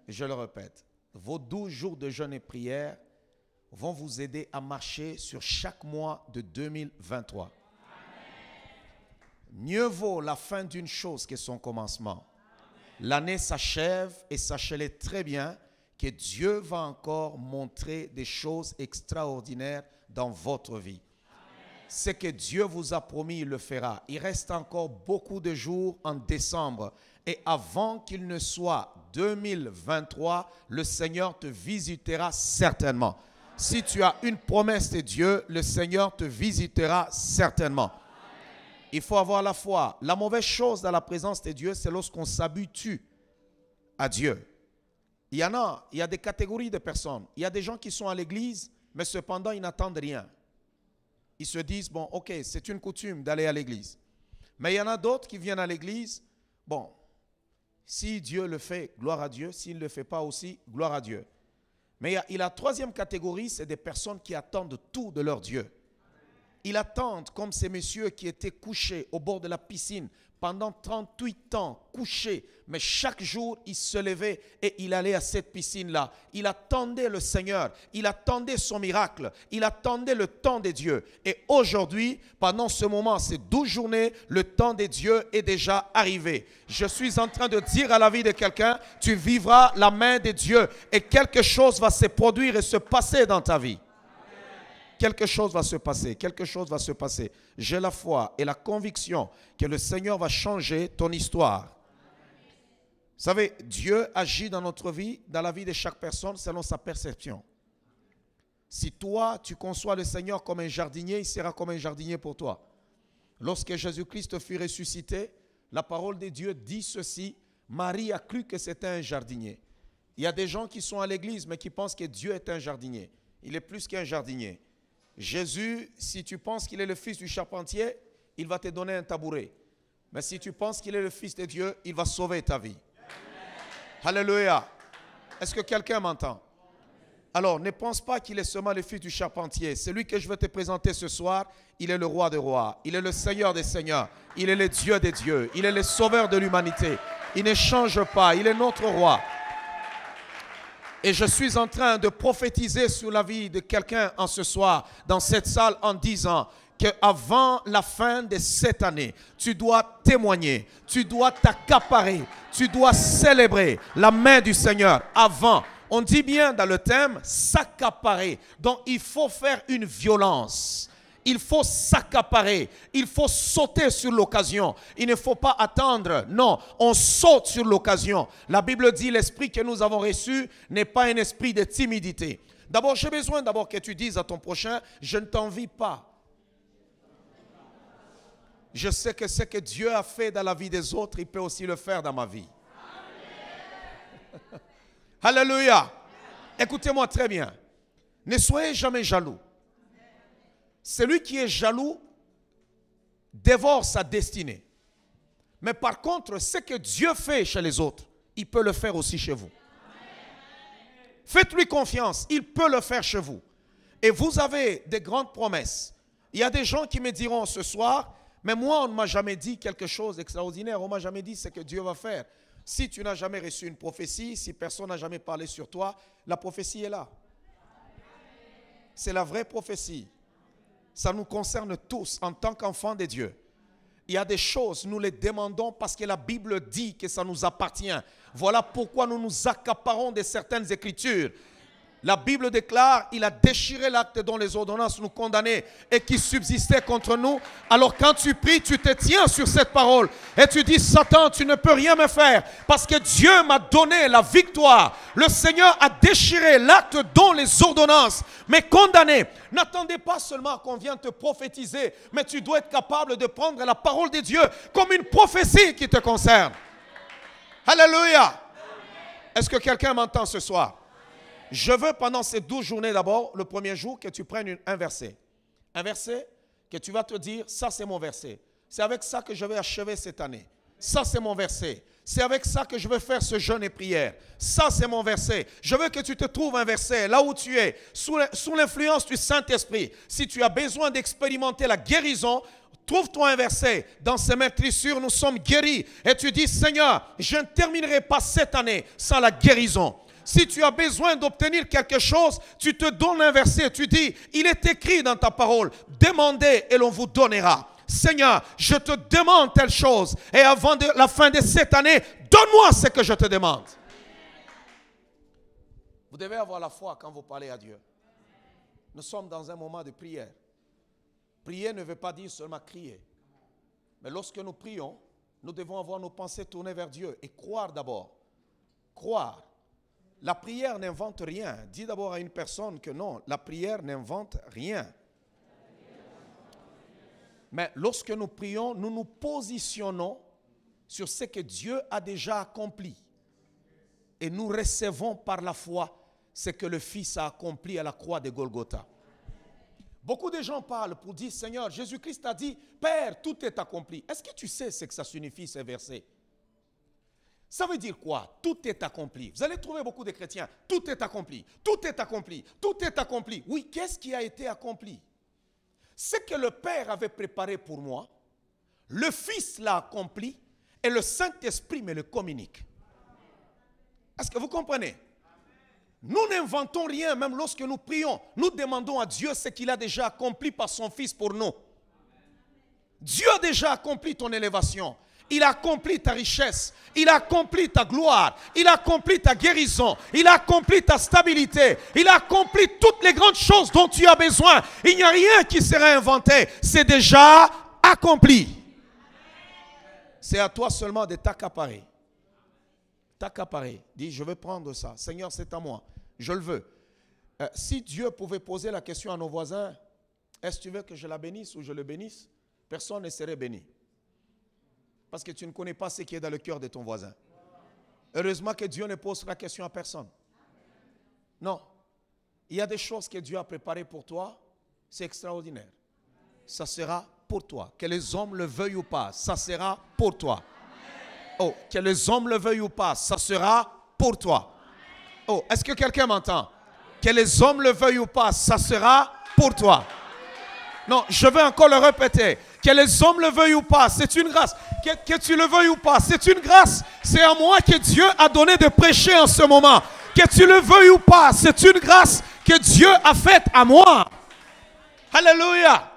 je le répète, vos 12 jours de jeûne et prière vont vous aider à marcher sur chaque mois de 2023. Mieux vaut la fin d'une chose que son commencement. L'année s'achève et sachez-le très bien que Dieu va encore montrer des choses extraordinaires dans votre vie. Ce que Dieu vous a promis, il le fera. Il reste encore beaucoup de jours en décembre. Et avant qu'il ne soit 2023, le Seigneur te visitera certainement. Si tu as une promesse de Dieu, le Seigneur te visitera certainement. Il faut avoir la foi. La mauvaise chose dans la présence de Dieu, c'est lorsqu'on s'habitue à Dieu. Il y a des catégories de personnes. Il y a des gens qui sont à l'église, mais cependant, ils n'attendent rien. Ils se disent, bon, ok, c'est une coutume d'aller à l'église. Mais il y en a d'autres qui viennent à l'église, bon, si Dieu le fait, gloire à Dieu. S'il ne le fait pas aussi, gloire à Dieu. Mais il y a la troisième catégorie, c'est des personnes qui attendent tout de leur Dieu. Ils attendent comme ces messieurs qui étaient couchés au bord de la piscine pendant 38 ans, couchés. Mais chaque jour, il se levait et il allait à cette piscine-là. Il attendait le Seigneur. Il attendait son miracle. Il attendait le temps de Dieu. Et aujourd'hui, pendant ce moment, ces 12 journées, le temps de Dieu est déjà arrivé. Je suis en train de dire à la vie de quelqu'un, tu vivras la main de Dieu et quelque chose va se produire et se passer dans ta vie. Quelque chose va se passer, quelque chose va se passer. J'ai la foi et la conviction que le Seigneur va changer ton histoire. Vous savez, Dieu agit dans notre vie, dans la vie de chaque personne selon sa perception. Si toi, tu conçois le Seigneur comme un jardinier, il sera comme un jardinier pour toi. Lorsque Jésus-Christ fut ressuscité, la parole de Dieu dit ceci, Marie a cru que c'était un jardinier. Il y a des gens qui sont à l'église mais qui pensent que Dieu est un jardinier. Il est plus qu'un jardinier. Jésus, si tu penses qu'il est le fils du charpentier, il va te donner un tabouret. Mais si tu penses qu'il est le fils de Dieu, il va sauver ta vie. Alléluia. Est-ce que quelqu'un m'entend? Alors, ne pense pas qu'il est seulement le fils du charpentier. Celui que je veux te présenter ce soir, il est le roi des rois. Il est le Seigneur des seigneurs. Il est le Dieu des dieux. Il est le sauveur de l'humanité. Il ne change pas. Il est notre roi. Et je suis en train de prophétiser sur la vie de quelqu'un en ce soir, dans cette salle, en disant qu'avant la fin de cette année, tu dois témoigner, tu dois t'accaparer, tu dois célébrer la main du Seigneur avant. On dit bien dans le thème, s'accaparer. Donc il faut faire une violence. Il faut s'accaparer, il faut sauter sur l'occasion. Il ne faut pas attendre, non, on saute sur l'occasion. La Bible dit l'esprit que nous avons reçu n'est pas un esprit de timidité. D'abord, j'ai besoin d'abord que tu dises à ton prochain, je ne t'envie pas. Je sais que ce que Dieu a fait dans la vie des autres, il peut aussi le faire dans ma vie. Alléluia. Écoutez-moi très bien. Ne soyez jamais jaloux. Celui qui est jaloux dévore sa destinée. Mais par contre, ce que Dieu fait chez les autres, il peut le faire aussi chez vous. Faites-lui confiance, il peut le faire chez vous. Et vous avez des grandes promesses. Il y a des gens qui me diront ce soir, mais moi on ne m'a jamais dit quelque chose d'extraordinaire, on ne m'a jamais dit ce que Dieu va faire. Si tu n'as jamais reçu une prophétie, si personne n'a jamais parlé sur toi, la prophétie est là. C'est la vraie prophétie. Ça nous concerne tous en tant qu'enfants de Dieu. Il y a des choses, nous les demandons parce que la Bible dit que ça nous appartient. Voilà pourquoi nous nous accaparons de certaines écritures. La Bible déclare, il a déchiré l'acte dont les ordonnances nous condamnaient et qui subsistait contre nous. Alors quand tu pries, tu te tiens sur cette parole et tu dis, Satan, tu ne peux rien me faire parce que Dieu m'a donné la victoire. Le Seigneur a déchiré l'acte dont les ordonnances me condamnaient. N'attendez pas seulement qu'on vienne te prophétiser, mais tu dois être capable de prendre la parole de Dieu comme une prophétie qui te concerne. Alléluia. Est-ce que quelqu'un m'entend ce soir? Je veux pendant ces 12 journées d'abord, le premier jour, que tu prennes un verset. Un verset que tu vas te dire, ça c'est mon verset. C'est avec ça que je vais achever cette année. Ça c'est mon verset. C'est avec ça que je vais faire ce jeûne et prière. Ça c'est mon verset. Je veux que tu te trouves un verset là où tu es, sous l'influence du Saint-Esprit. Si tu as besoin d'expérimenter la guérison, Trouve-toi un verset. Dans ces meurtrissures, nous sommes guéris. Et tu dis, Seigneur, je ne terminerai pas cette année sans la guérison. Si tu as besoin d'obtenir quelque chose, tu te donnes un verset. Tu dis, il est écrit dans ta parole, demandez et l'on vous donnera. Seigneur, je te demande telle chose. Et avant la fin de cette année, donne-moi ce que je te demande. Vous devez avoir la foi quand vous parlez à Dieu. Nous sommes dans un moment de prière. Prier ne veut pas dire seulement crier. Mais lorsque nous prions, nous devons avoir nos pensées tournées vers Dieu et croire d'abord. Croire. La prière n'invente rien. Dis d'abord à une personne que non, la prière n'invente rien. Mais lorsque nous prions, nous nous positionnons sur ce que Dieu a déjà accompli. Et nous recevons par la foi ce que le Fils a accompli à la croix de Golgotha. Beaucoup de gens parlent pour dire, Seigneur, Jésus-Christ a dit, Père, tout est accompli. Est-ce que tu sais ce que ça signifie, ces versets? Ça veut dire quoi? Tout est accompli. Vous allez trouver beaucoup de chrétiens. Tout est accompli. Tout est accompli. Tout est accompli. Oui, qu'est-ce qui a été accompli? Ce que le Père avait préparé pour moi, le Fils l'a accompli et le Saint-Esprit me le communique. Est-ce que vous comprenez? Nous n'inventons rien, même lorsque nous prions. Nous demandons à Dieu ce qu'il a déjà accompli par son Fils pour nous. Dieu a déjà accompli ton élévation. Il a accompli ta richesse. Il a accompli ta gloire. Il a accompli ta guérison. Il a accompli ta stabilité. Il a accompli toutes les grandes choses dont tu as besoin. Il n'y a rien qui sera inventé. C'est déjà accompli. C'est à toi seulement de t'accaparer. T'accaparer. Dis, je vais prendre ça. Seigneur, c'est à moi. Je le veux. Si Dieu pouvait poser la question à nos voisins, est-ce que tu veux que je la bénisse ou je le bénisse? Personne ne serait béni. Parce que tu ne connais pas ce qui est dans le cœur de ton voisin. Heureusement que Dieu ne pose la question à personne. Non. Il y a des choses que Dieu a préparées pour toi. C'est extraordinaire. Ça sera pour toi. Que les hommes le veuillent ou pas, ça sera pour toi. Oh, que les hommes le veuillent ou pas, ça sera pour toi. Oh, est-ce que quelqu'un m'entend? Que les hommes le veuillent ou pas, ça sera pour toi. Non, je vais encore le répéter. Que les hommes le veuillent ou pas, c'est une grâce. Que tu le veuilles ou pas, c'est une grâce. C'est à moi que Dieu a donné de prêcher en ce moment. Que tu le veuilles ou pas, c'est une grâce que Dieu a faite à moi. Alléluia.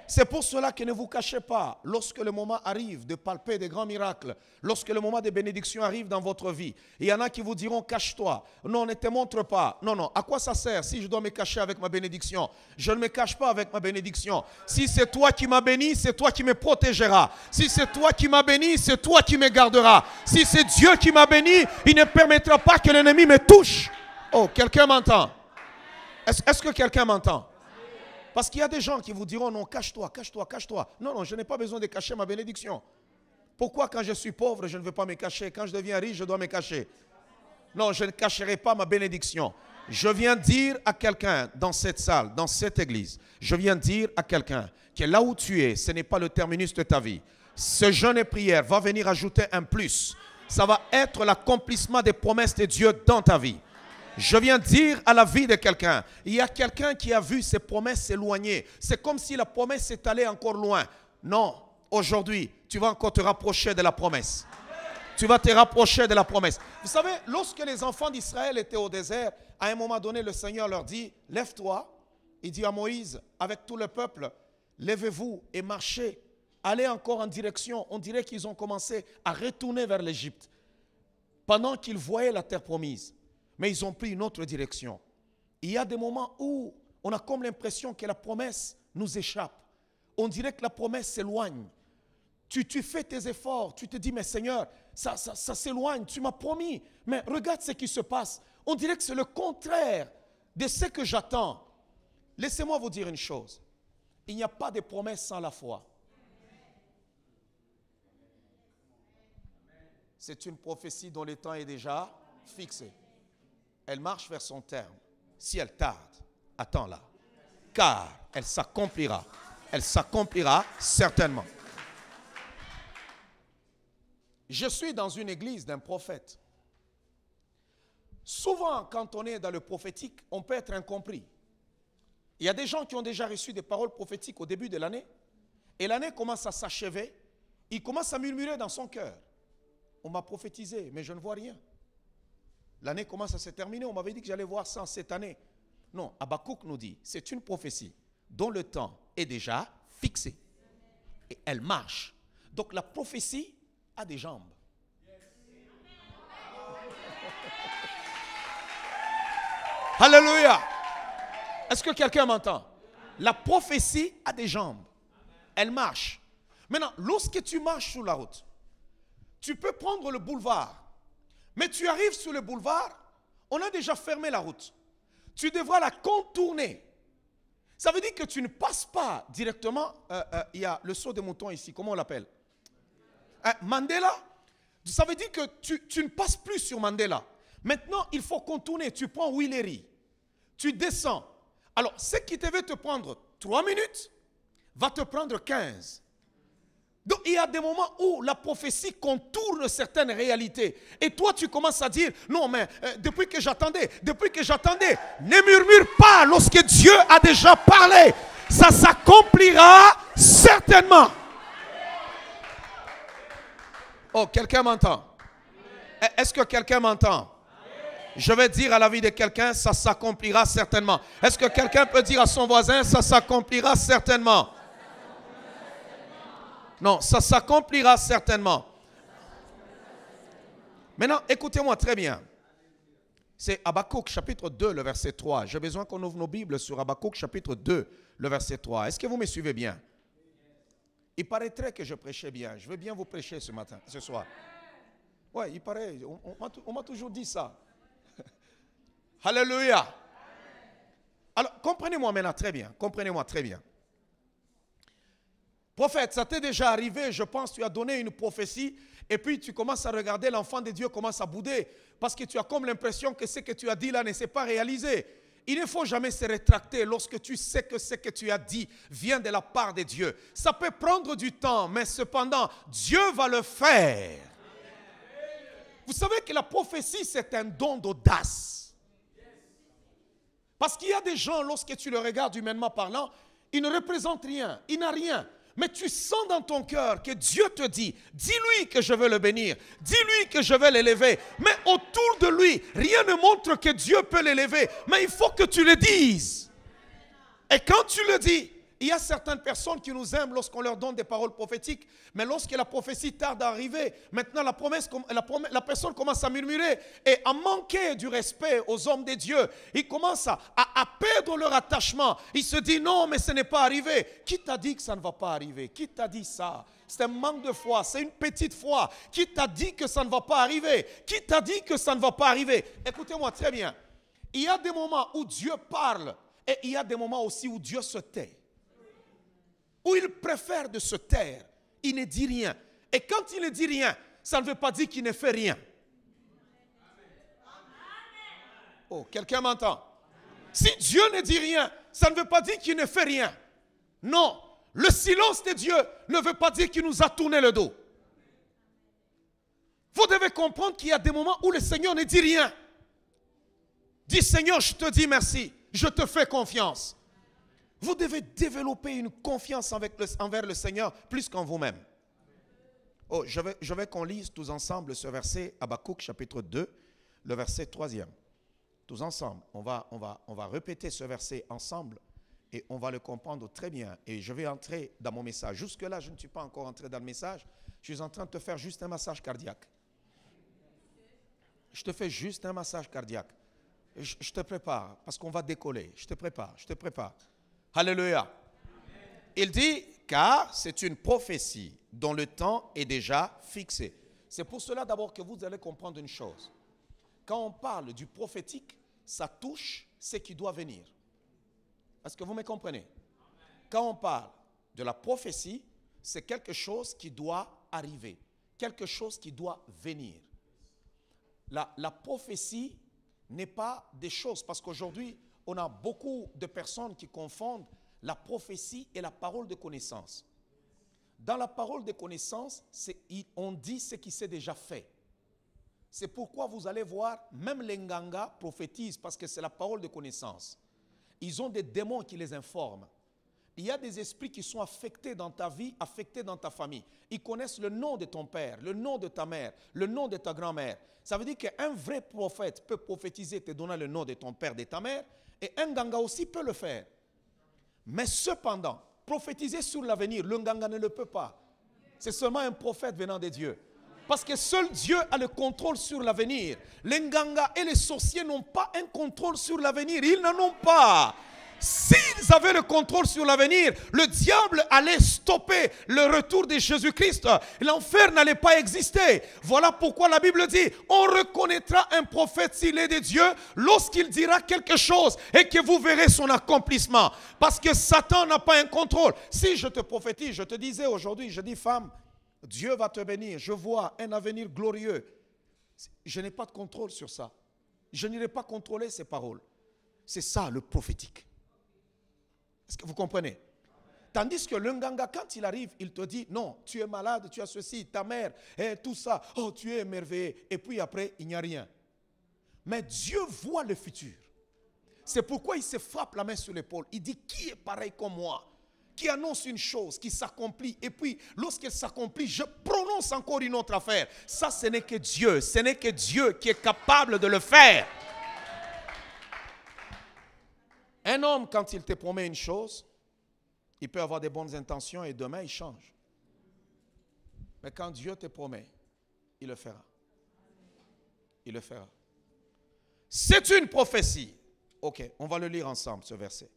C'est pour cela que ne vous cachez pas. Lorsque le moment arrive de palper des grands miracles, lorsque le moment de bénédiction arrive dans votre vie, il y en a qui vous diront, cache-toi. Non, ne te montre pas. Non, non, à quoi ça sert si je dois me cacher avec ma bénédiction? Je ne me cache pas avec ma bénédiction. Si c'est toi qui m'as béni, c'est toi qui me protégeras. Si c'est toi qui m'as béni, c'est toi qui me garderas. Si c'est Dieu qui m'a béni, il ne permettra pas que l'ennemi me touche. Oh, quelqu'un m'entend? Est-ce que quelqu'un m'entend? Parce qu'il y a des gens qui vous diront, non, cache-toi, cache-toi, cache-toi. Non, non, je n'ai pas besoin de cacher ma bénédiction. Pourquoi quand je suis pauvre, je ne veux pas me cacher? Quand je deviens riche, je dois me cacher. Non, je ne cacherai pas ma bénédiction. Je viens dire à quelqu'un dans cette salle, dans cette église, je viens dire à quelqu'un que là où tu es, ce n'est pas le terminus de ta vie. Ce jeûne et prière va venir ajouter un plus. Ça va être l'accomplissement des promesses de Dieu dans ta vie. Je viens dire à la vie de quelqu'un, il y a quelqu'un qui a vu ses promesses s'éloigner. C'est comme si la promesse est allée encore loin. Non, aujourd'hui, tu vas encore te rapprocher de la promesse. Tu vas te rapprocher de la promesse. Vous savez, lorsque les enfants d'Israël étaient au désert, à un moment donné, le Seigneur leur dit, lève-toi. Il dit à Moïse, avec tout le peuple, levez-vous et marchez. Allez encore en direction. On dirait qu'ils ont commencé à retourner vers l'Égypte. Pendant qu'ils voyaient la terre promise. Mais ils ont pris une autre direction. Il y a des moments où on a comme l'impression que la promesse nous échappe. On dirait que la promesse s'éloigne. Tu fais tes efforts, tu te dis, mais Seigneur, ça s'éloigne, tu m'as promis. Mais regarde ce qui se passe. On dirait que c'est le contraire de ce que j'attends. Laissez-moi vous dire une chose. Il n'y a pas de promesse sans la foi. C'est une prophétie dont le temps est déjà fixé. Elle marche vers son terme. Si elle tarde, attends-la. Car elle s'accomplira. Elle s'accomplira certainement. Je suis dans une église d'un prophète. Souvent, quand on est dans le prophétique, on peut être incompris. Il y a des gens qui ont déjà reçu des paroles prophétiques au début de l'année. Et l'année commence à s'achever. Il commence à murmurer dans son cœur. On m'a prophétisé, mais je ne vois rien. L'année commence à se terminer. On m'avait dit que j'allais voir ça cette année. Non, Habakkuk nous dit, c'est une prophétie dont le temps est déjà fixé. Et elle marche. Donc la prophétie a des jambes. Alléluia. Est-ce que quelqu'un m'entend? La prophétie a des jambes. Elle marche. Maintenant, lorsque tu marches sur la route, tu peux prendre le boulevard. Mais tu arrives sur le boulevard, on a déjà fermé la route. Tu devras la contourner. Ça veut dire que tu ne passes pas directement. Il y a le saut de mouton ici, comment on l'appelle? Mandela. Ça veut dire que tu ne passes plus sur Mandela. Maintenant, il faut contourner. Tu prends Willery. Tu descends. Alors, ce qui devait te prendre 3 minutes va te prendre 15. Donc, il y a des moments où la prophétie contourne certaines réalités. Et toi, tu commences à dire, non, mais depuis que j'attendais, ne murmure pas lorsque Dieu a déjà parlé. Ça s'accomplira certainement. Oh, quelqu'un m'entend? Est-ce que quelqu'un m'entend? Je vais dire à la vie de quelqu'un, ça s'accomplira certainement. Est-ce que quelqu'un peut dire à son voisin, ça s'accomplira certainement? Non, ça s'accomplira certainement. Maintenant, écoutez-moi très bien. C'est Habakkuk chapitre 2, le verset 3. J'ai besoin qu'on ouvre nos Bibles sur Habakkuk chapitre 2, le verset 3. Est-ce que vous me suivez bien? Il paraîtrait que je prêchais bien. Je veux bien vous prêcher ce soir. Oui, il paraît. On m'a toujours dit ça. Alléluia. Alors, comprenez-moi maintenant très bien. Comprenez-moi très bien. Prophète, ça t'est déjà arrivé, je pense, tu as donné une prophétie et puis tu commences à regarder l'enfant de Dieu commence à bouder parce que tu as comme l'impression que ce que tu as dit là ne s'est pas réalisé. Il ne faut jamais se rétracter lorsque tu sais que ce que tu as dit vient de la part de Dieu. Ça peut prendre du temps, mais cependant, Dieu va le faire. Vous savez que la prophétie, c'est un don d'audace. Parce qu'il y a des gens, lorsque tu le regardes humainement parlant, ils ne représentent rien, ils n'ont rien. Mais tu sens dans ton cœur que Dieu te dit, dis-lui que je veux le bénir, dis-lui que je vais l'élever. Mais autour de lui, rien ne montre que Dieu peut l'élever. Mais il faut que tu le dises. Et quand tu le dis, il y a certaines personnes qui nous aiment lorsqu'on leur donne des paroles prophétiques. Mais lorsque la prophétie tarde à arriver, maintenant la personne commence à murmurer et à manquer du respect aux hommes de Dieu. Ils commencent à perdre leur attachement. Ils se disent non, mais ce n'est pas arrivé. Qui t'a dit que ça ne va pas arriver? Qui t'a dit ça? C'est un manque de foi, c'est une petite foi. Qui t'a dit que ça ne va pas arriver? Qui t'a dit que ça ne va pas arriver? Écoutez-moi très bien. Il y a des moments où Dieu parle et il y a des moments aussi où Dieu se tait. Où il préfère de se taire. Il ne dit rien. Et quand il ne dit rien, ça ne veut pas dire qu'il ne fait rien. Oh, quelqu'un m'entend? Si Dieu ne dit rien, ça ne veut pas dire qu'il ne fait rien. Non, le silence de Dieu ne veut pas dire qu'il nous a tourné le dos. Vous devez comprendre qu'il y a des moments où le Seigneur ne dit rien. Dis Seigneur, je te dis merci, je te fais confiance. Vous devez développer une confiance envers le Seigneur plus qu'en vous-même. Oh, je vais qu'on lise tous ensemble ce verset, Habakkuk chapitre 2, le verset 3e. Tous ensemble, on va répéter ce verset ensemble et on va le comprendre très bien. Et je vais entrer dans mon message. Jusque-là, je ne suis pas encore entré dans le message. Je suis en train de te faire juste un massage cardiaque. Je te fais juste un massage cardiaque. Je te prépare parce qu'on va décoller. Je te prépare. Alléluia. Il dit, car c'est une prophétie dont le temps est déjà fixé. C'est pour cela d'abord que vous allez comprendre une chose. Quand on parle du prophétique, ça touche ce qui doit venir. Est-ce que vous me comprenez? Quand on parle de la prophétie, c'est quelque chose qui doit arriver, quelque chose qui doit venir. La prophétie n'est pas des choses, parce qu'aujourd'hui, on a beaucoup de personnes qui confondent la prophétie et la parole de connaissance. Dans la parole de connaissance, on dit ce qui s'est déjà fait. C'est pourquoi vous allez voir, même les Nganga prophétisent parce que c'est la parole de connaissance. Ils ont des démons qui les informent. Il y a des esprits qui sont affectés dans ta vie, affectés dans ta famille. Ils connaissent le nom de ton père, le nom de ta mère, le nom de ta grand-mère. Ça veut dire qu'un vrai prophète peut prophétiser, te donner le nom de ton père, de ta mère, et un nganga aussi peut le faire. Mais cependant, prophétiser sur l'avenir, le nganga ne le peut pas. C'est seulement un prophète venant de Dieu. Parce que seul Dieu a le contrôle sur l'avenir. Les nganga et les sorciers n'ont pas un contrôle sur l'avenir. Ils n'en ont pas. S'ils avaient le contrôle sur l'avenir, le diable allait stopper le retour de Jésus-Christ. L'enfer n'allait pas exister. Voilà pourquoi la Bible dit, on reconnaîtra un prophète s'il est de Dieu lorsqu'il dira quelque chose et que vous verrez son accomplissement. Parce que Satan n'a pas un contrôle. Si je te prophétise, je te disais aujourd'hui, je dis femme, Dieu va te bénir. Je vois un avenir glorieux. Je n'ai pas de contrôle sur ça. Je n'irai pas contrôler ces paroles. C'est ça le prophétique. Est-ce que vous comprenez? Tandis que le nganga, quand il arrive, il te dit, non, tu es malade, tu as ceci, ta mère, et tout ça. Oh, tu es émerveillé. Et puis après, il n'y a rien. Mais Dieu voit le futur. C'est pourquoi il se frappe la main sur l'épaule. Il dit, qui est pareil comme moi? Qui annonce une chose qui s'accomplit. Et puis, lorsqu'elle s'accomplit, je prononce encore une autre affaire. Ça, ce n'est que Dieu. Ce n'est que Dieu qui est capable de le faire. Un homme, quand il te promet une chose, il peut avoir des bonnes intentions et demain, il change. Mais quand Dieu te promet, il le fera. Il le fera. C'est une prophétie. Ok, on va le lire ensemble, ce verset.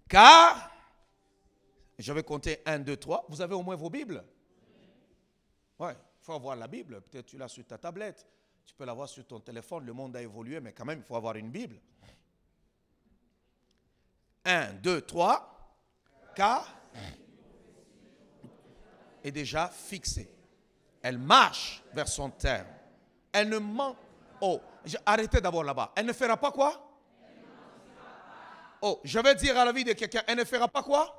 Car, je vais compter 1, 2, 3. Vous avez au moins vos Bibles? Oui, il faut avoir la Bible. Peut-être tu l'as sur ta tablette. Tu peux l'avoir sur ton téléphone. Le monde a évolué, mais quand même, il faut avoir une Bible. 1, 2, 3. Car est déjà fixée. Elle marche vers son terme. Elle ne ment. Oh, arrêtez d'abord là-bas. Elle ne fera pas quoi? Oh, je vais dire à la vie de quelqu'un, elle ne fera pas quoi?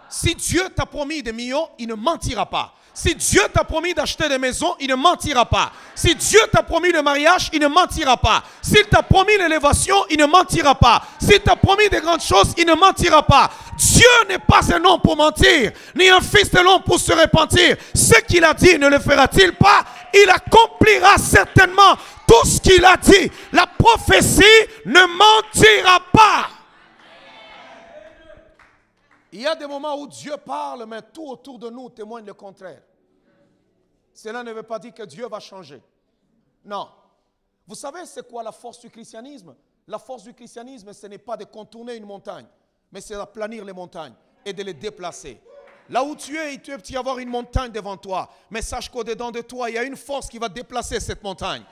Si Dieu t'a promis des millions, il ne mentira pas. Si Dieu t'a promis d'acheter des maisons, il ne mentira pas. Si Dieu t'a promis le mariage, il ne mentira pas. S'il t'a promis l'élévation, il ne mentira pas. S'il t'a promis des grandes choses, il ne mentira pas. Dieu n'est pas un homme pour mentir, ni un fils de l'homme pour se repentir. Ce qu'il a dit, ne le fera-t-il pas? Il accomplira certainement tout ce qu'il a dit. La prophétie ne mentira pas. Il y a des moments où Dieu parle, mais tout autour de nous témoigne le contraire. Cela ne veut pas dire que Dieu va changer. Non. Vous savez, c'est quoi la force du christianisme? La force du christianisme, ce n'est pas de contourner une montagne, mais c'est d'aplanir les montagnes et de les déplacer. Là où tu es, il peut y avoir une montagne devant toi, mais sache qu'au-dedans de toi, il y a une force qui va déplacer cette montagne.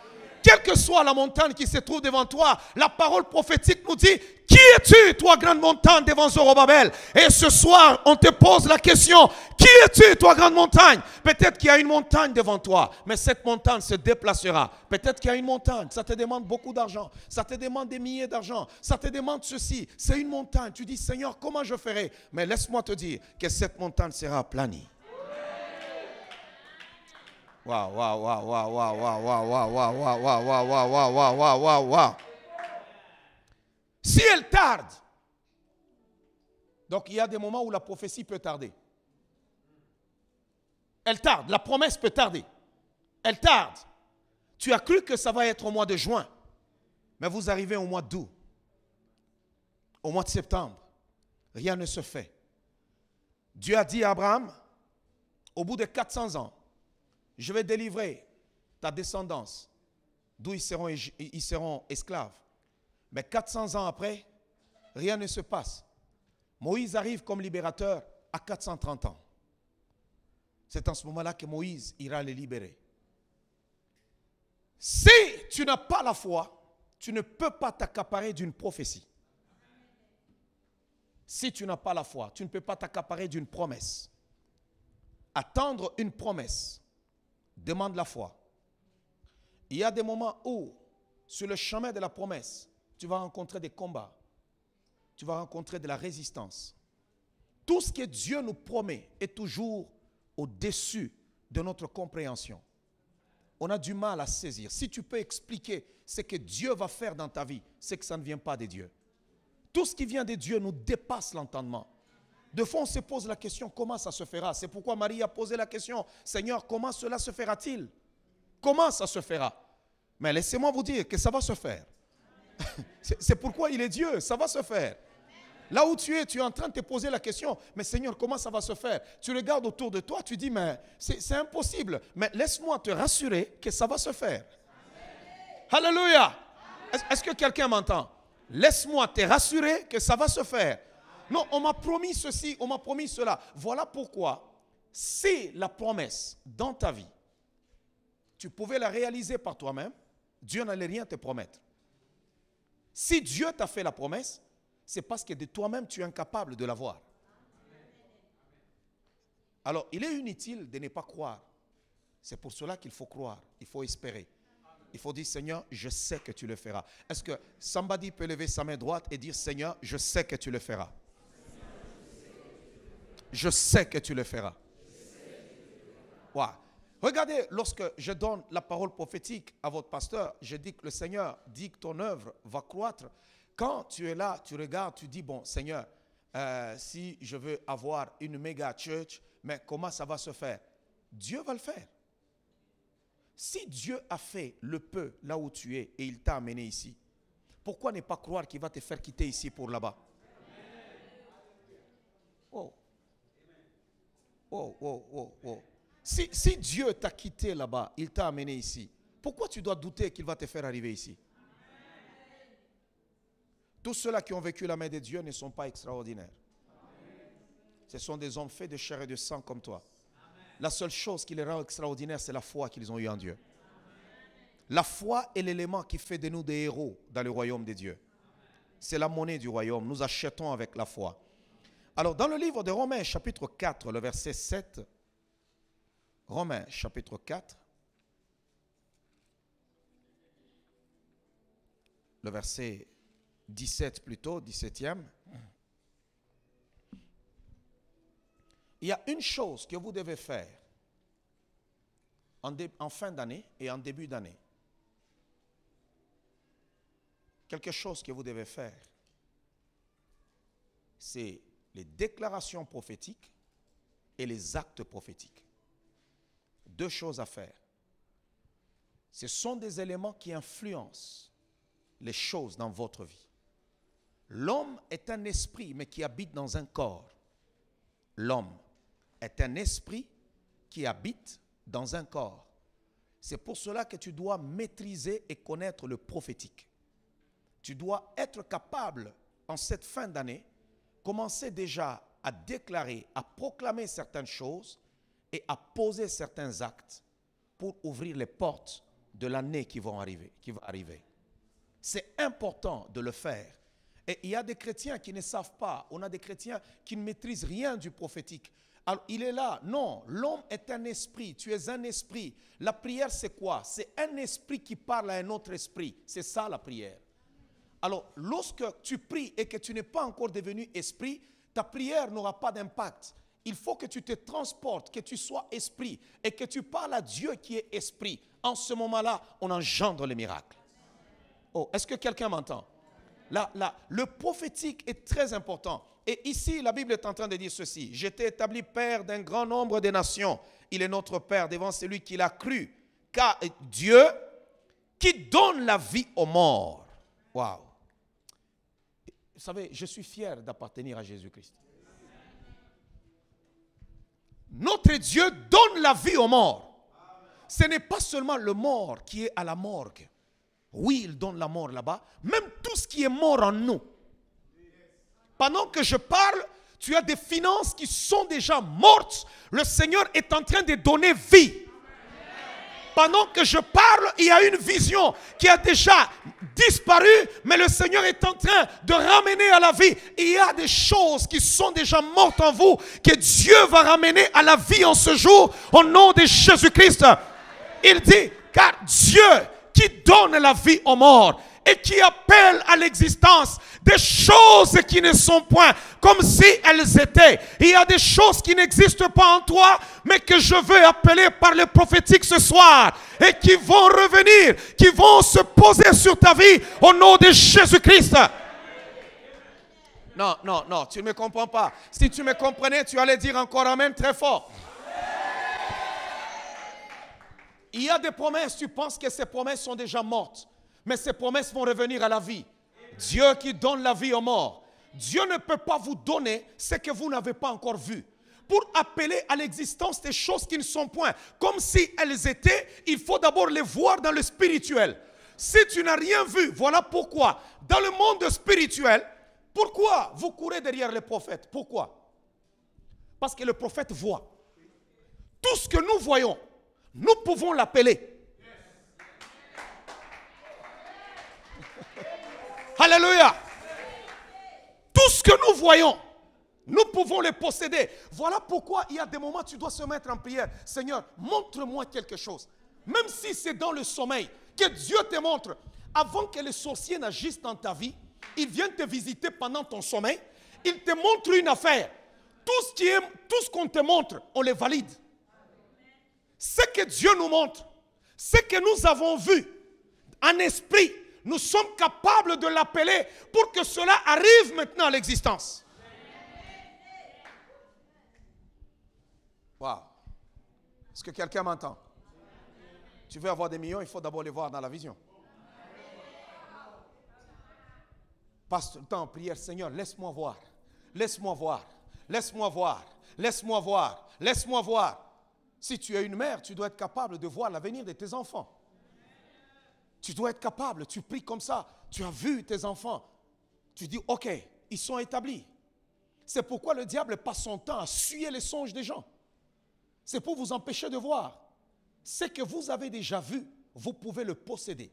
Quelle que soit la montagne qui se trouve devant toi, la parole prophétique nous dit, qui es-tu, toi, grande montagne devant Zorobabel? Et ce soir, on te pose la question, qui es-tu, toi, grande montagne? Peut-être qu'il y a une montagne devant toi, mais cette montagne se déplacera. Peut-être qu'il y a une montagne, ça te demande beaucoup d'argent, ça te demande des milliers d'argent, ça te demande ceci, c'est une montagne. Tu dis, Seigneur, comment je ferai? Mais laisse-moi te dire que cette montagne sera aplanie. Waouh, waouh, waouh, waouh, waouh, waouh, waouh, waouh, waouh, waouh, waouh, waouh, waouh, waouh, waouh, waouh. Si elle tarde, donc il y a des moments où la prophétie peut tarder. Elle tarde, la promesse peut tarder. Elle tarde. Tu as cru que ça va être au mois de juin, mais vous arrivez au mois d'août, au mois de septembre. Rien ne se fait. Dieu a dit à Abraham, au bout de 400 ans, je vais délivrer ta descendance, d'où ils seront esclaves. Mais 400 ans après, rien ne se passe. Moïse arrive comme libérateur à 430 ans. C'est en ce moment-là que Moïse ira les libérer. Si tu n'as pas la foi, tu ne peux pas t'accaparer d'une prophétie. Si tu n'as pas la foi, tu ne peux pas t'accaparer d'une promesse. Attendre une promesse demande la foi. Il y a des moments où, sur le chemin de la promesse, tu vas rencontrer des combats. Tu vas rencontrer de la résistance. Tout ce que Dieu nous promet est toujours au-dessus de notre compréhension. On a du mal à saisir. Si tu peux expliquer ce que Dieu va faire dans ta vie, c'est que ça ne vient pas de Dieu. Tout ce qui vient de Dieu nous dépasse l'entendement. De fois, on se pose la question, comment ça se fera? C'est pourquoi Marie a posé la question, Seigneur, comment cela se fera-t-il? Comment ça se fera? Mais laissez-moi vous dire que ça va se faire. C'est pourquoi il est Dieu, ça va se faire. Là où tu es en train de te poser la question, mais Seigneur, comment ça va se faire? Tu regardes autour de toi, tu dis, mais c'est impossible. Mais laisse-moi te rassurer que ça va se faire. Amen. Alléluia. Est-ce que quelqu'un m'entend? Laisse-moi te rassurer que ça va se faire. Non, on m'a promis ceci, on m'a promis cela. Voilà pourquoi, si la promesse dans ta vie, tu pouvais la réaliser par toi-même, Dieu n'allait rien te promettre. Si Dieu t'a fait la promesse, c'est parce que de toi-même, tu es incapable de l'avoir. Alors, il est inutile de ne pas croire. C'est pour cela qu'il faut croire, il faut espérer. Il faut dire, Seigneur, je sais que tu le feras. Est-ce que somebody peut lever sa main droite et dire, Seigneur, je sais que tu le feras. Je sais que tu le feras. Wow. Regardez, lorsque je donne la parole prophétique à votre pasteur, je dis que le Seigneur dit que ton œuvre va croître. Quand tu es là, tu regardes, tu dis, bon, Seigneur, si je veux avoir une méga church, mais comment ça va se faire? Dieu va le faire. Si Dieu a fait le peu là où tu es et il t'a amené ici, pourquoi ne pas croire qu'il va te faire quitter ici pour là-bas? Oh. Oh, oh, oh, oh. Si Dieu t'a quitté là-bas, il t'a amené ici, pourquoi tu dois douter qu'il va te faire arriver ici? Tous ceux-là qui ont vécu la main de Dieu ne sont pas extraordinaires. Ce sont des hommes faits de chair et de sang comme toi. La seule chose qui les rend extraordinaires, c'est la foi qu'ils ont eue en Dieu. La foi est l'élément qui fait de nous des héros dans le royaume de Dieu. C'est la monnaie du royaume. Nous achetons avec la foi. Alors, dans le livre de Romains, chapitre 4, le verset 7, Romains, chapitre 4, le verset 17 plutôt, 17e. Il y a une chose que vous devez faire en fin d'année et en début d'année. Quelque chose que vous devez faire, c'est les déclarations prophétiques et les actes prophétiques. Deux choses à faire. Ce sont des éléments qui influencent les choses dans votre vie. L'homme est un esprit, mais qui habite dans un corps. L'homme est un esprit qui habite dans un corps. C'est pour cela que tu dois maîtriser et connaître le prophétique. Tu dois être capable, en cette fin d'année, commencer déjà à déclarer, à proclamer certaines choses et à poser certains actes pour ouvrir les portes de l'année qui va arriver. C'est important de le faire. Et il y a des chrétiens qui ne savent pas. On a des chrétiens qui ne maîtrisent rien du prophétique. Alors, il est là. Non, l'homme est un esprit. Tu es un esprit. La prière, c'est quoi? C'est un esprit qui parle à un autre esprit. C'est ça, la prière. Alors, lorsque tu pries et que tu n'es pas encore devenu esprit, ta prière n'aura pas d'impact. Il faut que tu te transportes, que tu sois esprit et que tu parles à Dieu qui est esprit. En ce moment-là, on engendre les miracles. Oh, est-ce que quelqu'un m'entend? Là, le prophétique est très important. Et ici, la Bible est en train de dire ceci. J'étais établi père d'un grand nombre de nations. Il est notre père devant celui qui l'a cru. Car Dieu qui donne la vie aux morts. Waouh. Vous savez, je suis fier d'appartenir à Jésus-Christ. Notre Dieu donne la vie aux morts. Ce n'est pas seulement le mort qui est à la morgue. Oui, il donne la mort là-bas. Même tout ce qui est mort en nous. Pendant que je parle, tu as des finances qui sont déjà mortes. Le Seigneur est en train de donner vie. Pendant que je parle, il y a une vision qui a déjà disparu, mais le Seigneur est en train de ramener à la vie. Il y a des choses qui sont déjà mortes en vous, que Dieu va ramener à la vie en ce jour, au nom de Jésus-Christ. Il dit, car Dieu qui donne la vie aux morts et qui appelle à l'existence des choses qui ne sont point comme si elles étaient. Il y a des choses qui n'existent pas en toi, mais que je veux appeler par le prophétique ce soir et qui vont revenir, qui vont se poser sur ta vie au nom de Jésus-Christ. Non, non, non, tu ne me comprends pas. Si tu me comprenais, tu allais dire encore Amen très fort. Il y a des promesses, tu penses que ces promesses sont déjà mortes. Mais ces promesses vont revenir à la vie. Dieu qui donne la vie aux morts. Dieu ne peut pas vous donner ce que vous n'avez pas encore vu. Pour appeler à l'existence des choses qui ne sont point, comme si elles étaient, il faut d'abord les voir dans le spirituel. Si tu n'as rien vu, voilà pourquoi, dans le monde spirituel, pourquoi vous courez derrière les prophètes? Pourquoi? Parce que le prophète voit. Tout ce que nous voyons, nous pouvons l'appeler. Alléluia. Tout ce que nous voyons, nous pouvons le posséder. Voilà pourquoi il y a des moments où tu dois se mettre en prière. Seigneur, montre-moi quelque chose. Même si c'est dans le sommeil, que Dieu te montre. Avant que les sorciers n'agissent dans ta vie, ils viennent te visiter pendant ton sommeil. Ils te montrent une affaire. Tout ce qu'on te montre, on le valide. Ce que Dieu nous montre, ce que nous avons vu en esprit, nous sommes capables de l'appeler pour que cela arrive maintenant à l'existence. Wow. Est-ce que quelqu'un m'entend? Tu veux avoir des millions, il faut d'abord les voir dans la vision. Passe le temps en prière, Seigneur, laisse-moi voir. Laisse-moi voir. Laisse-moi voir. Laisse-moi voir. Laisse-moi voir. Si tu es une mère, tu dois être capable de voir l'avenir de tes enfants. Tu dois être capable, tu pries comme ça, tu as vu tes enfants. Tu dis, ok, ils sont établis. C'est pourquoi le diable passe son temps à suyer les songes des gens. C'est pour vous empêcher de voir. Ce que vous avez déjà vu, vous pouvez le posséder.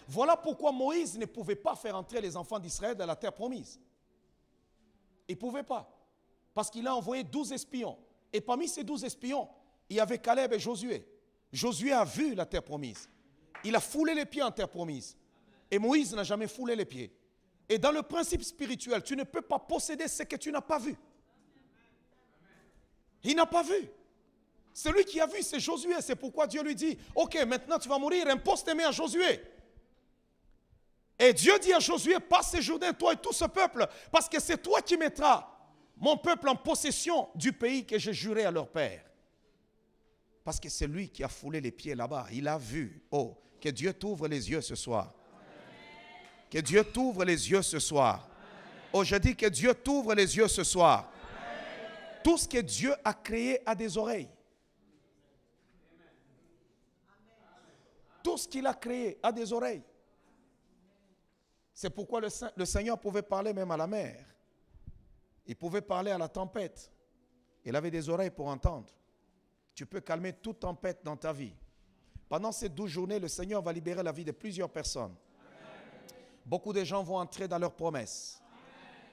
Voilà pourquoi Moïse ne pouvait pas faire entrer les enfants d'Israël dans la terre promise. Il ne pouvait pas. Parce qu'il a envoyé 12 espions. Et parmi ces 12 espions, il y avait Caleb et Josué. Josué a vu la terre promise. Il a foulé les pieds en terre promise. Et Moïse n'a jamais foulé les pieds. Et dans le principe spirituel, tu ne peux pas posséder ce que tu n'as pas vu. Il n'a pas vu. Celui qui a vu, c'est Josué. C'est pourquoi Dieu lui dit, ok, maintenant tu vas mourir, impose tes mains à Josué. Et Dieu dit à Josué, passe ces Jourdains, toi et tout ce peuple, parce que c'est toi qui mettras mon peuple en possession du pays que j'ai juré à leur père. Parce que c'est lui qui a foulé les pieds là-bas. Il a vu. Oh, que Dieu t'ouvre les yeux ce soir. Que Dieu t'ouvre les yeux ce soir. Oh, je dis que Dieu t'ouvre les yeux ce soir. Tout ce que Dieu a créé a des oreilles. Tout ce qu'il a créé a des oreilles. C'est pourquoi le Seigneur pouvait parler même à la mer. Il pouvait parler à la tempête. Il avait des oreilles pour entendre. Tu peux calmer toute tempête dans ta vie. Pendant ces 12 journées, le Seigneur va libérer la vie de plusieurs personnes. Beaucoup de gens vont entrer dans leurs promesses.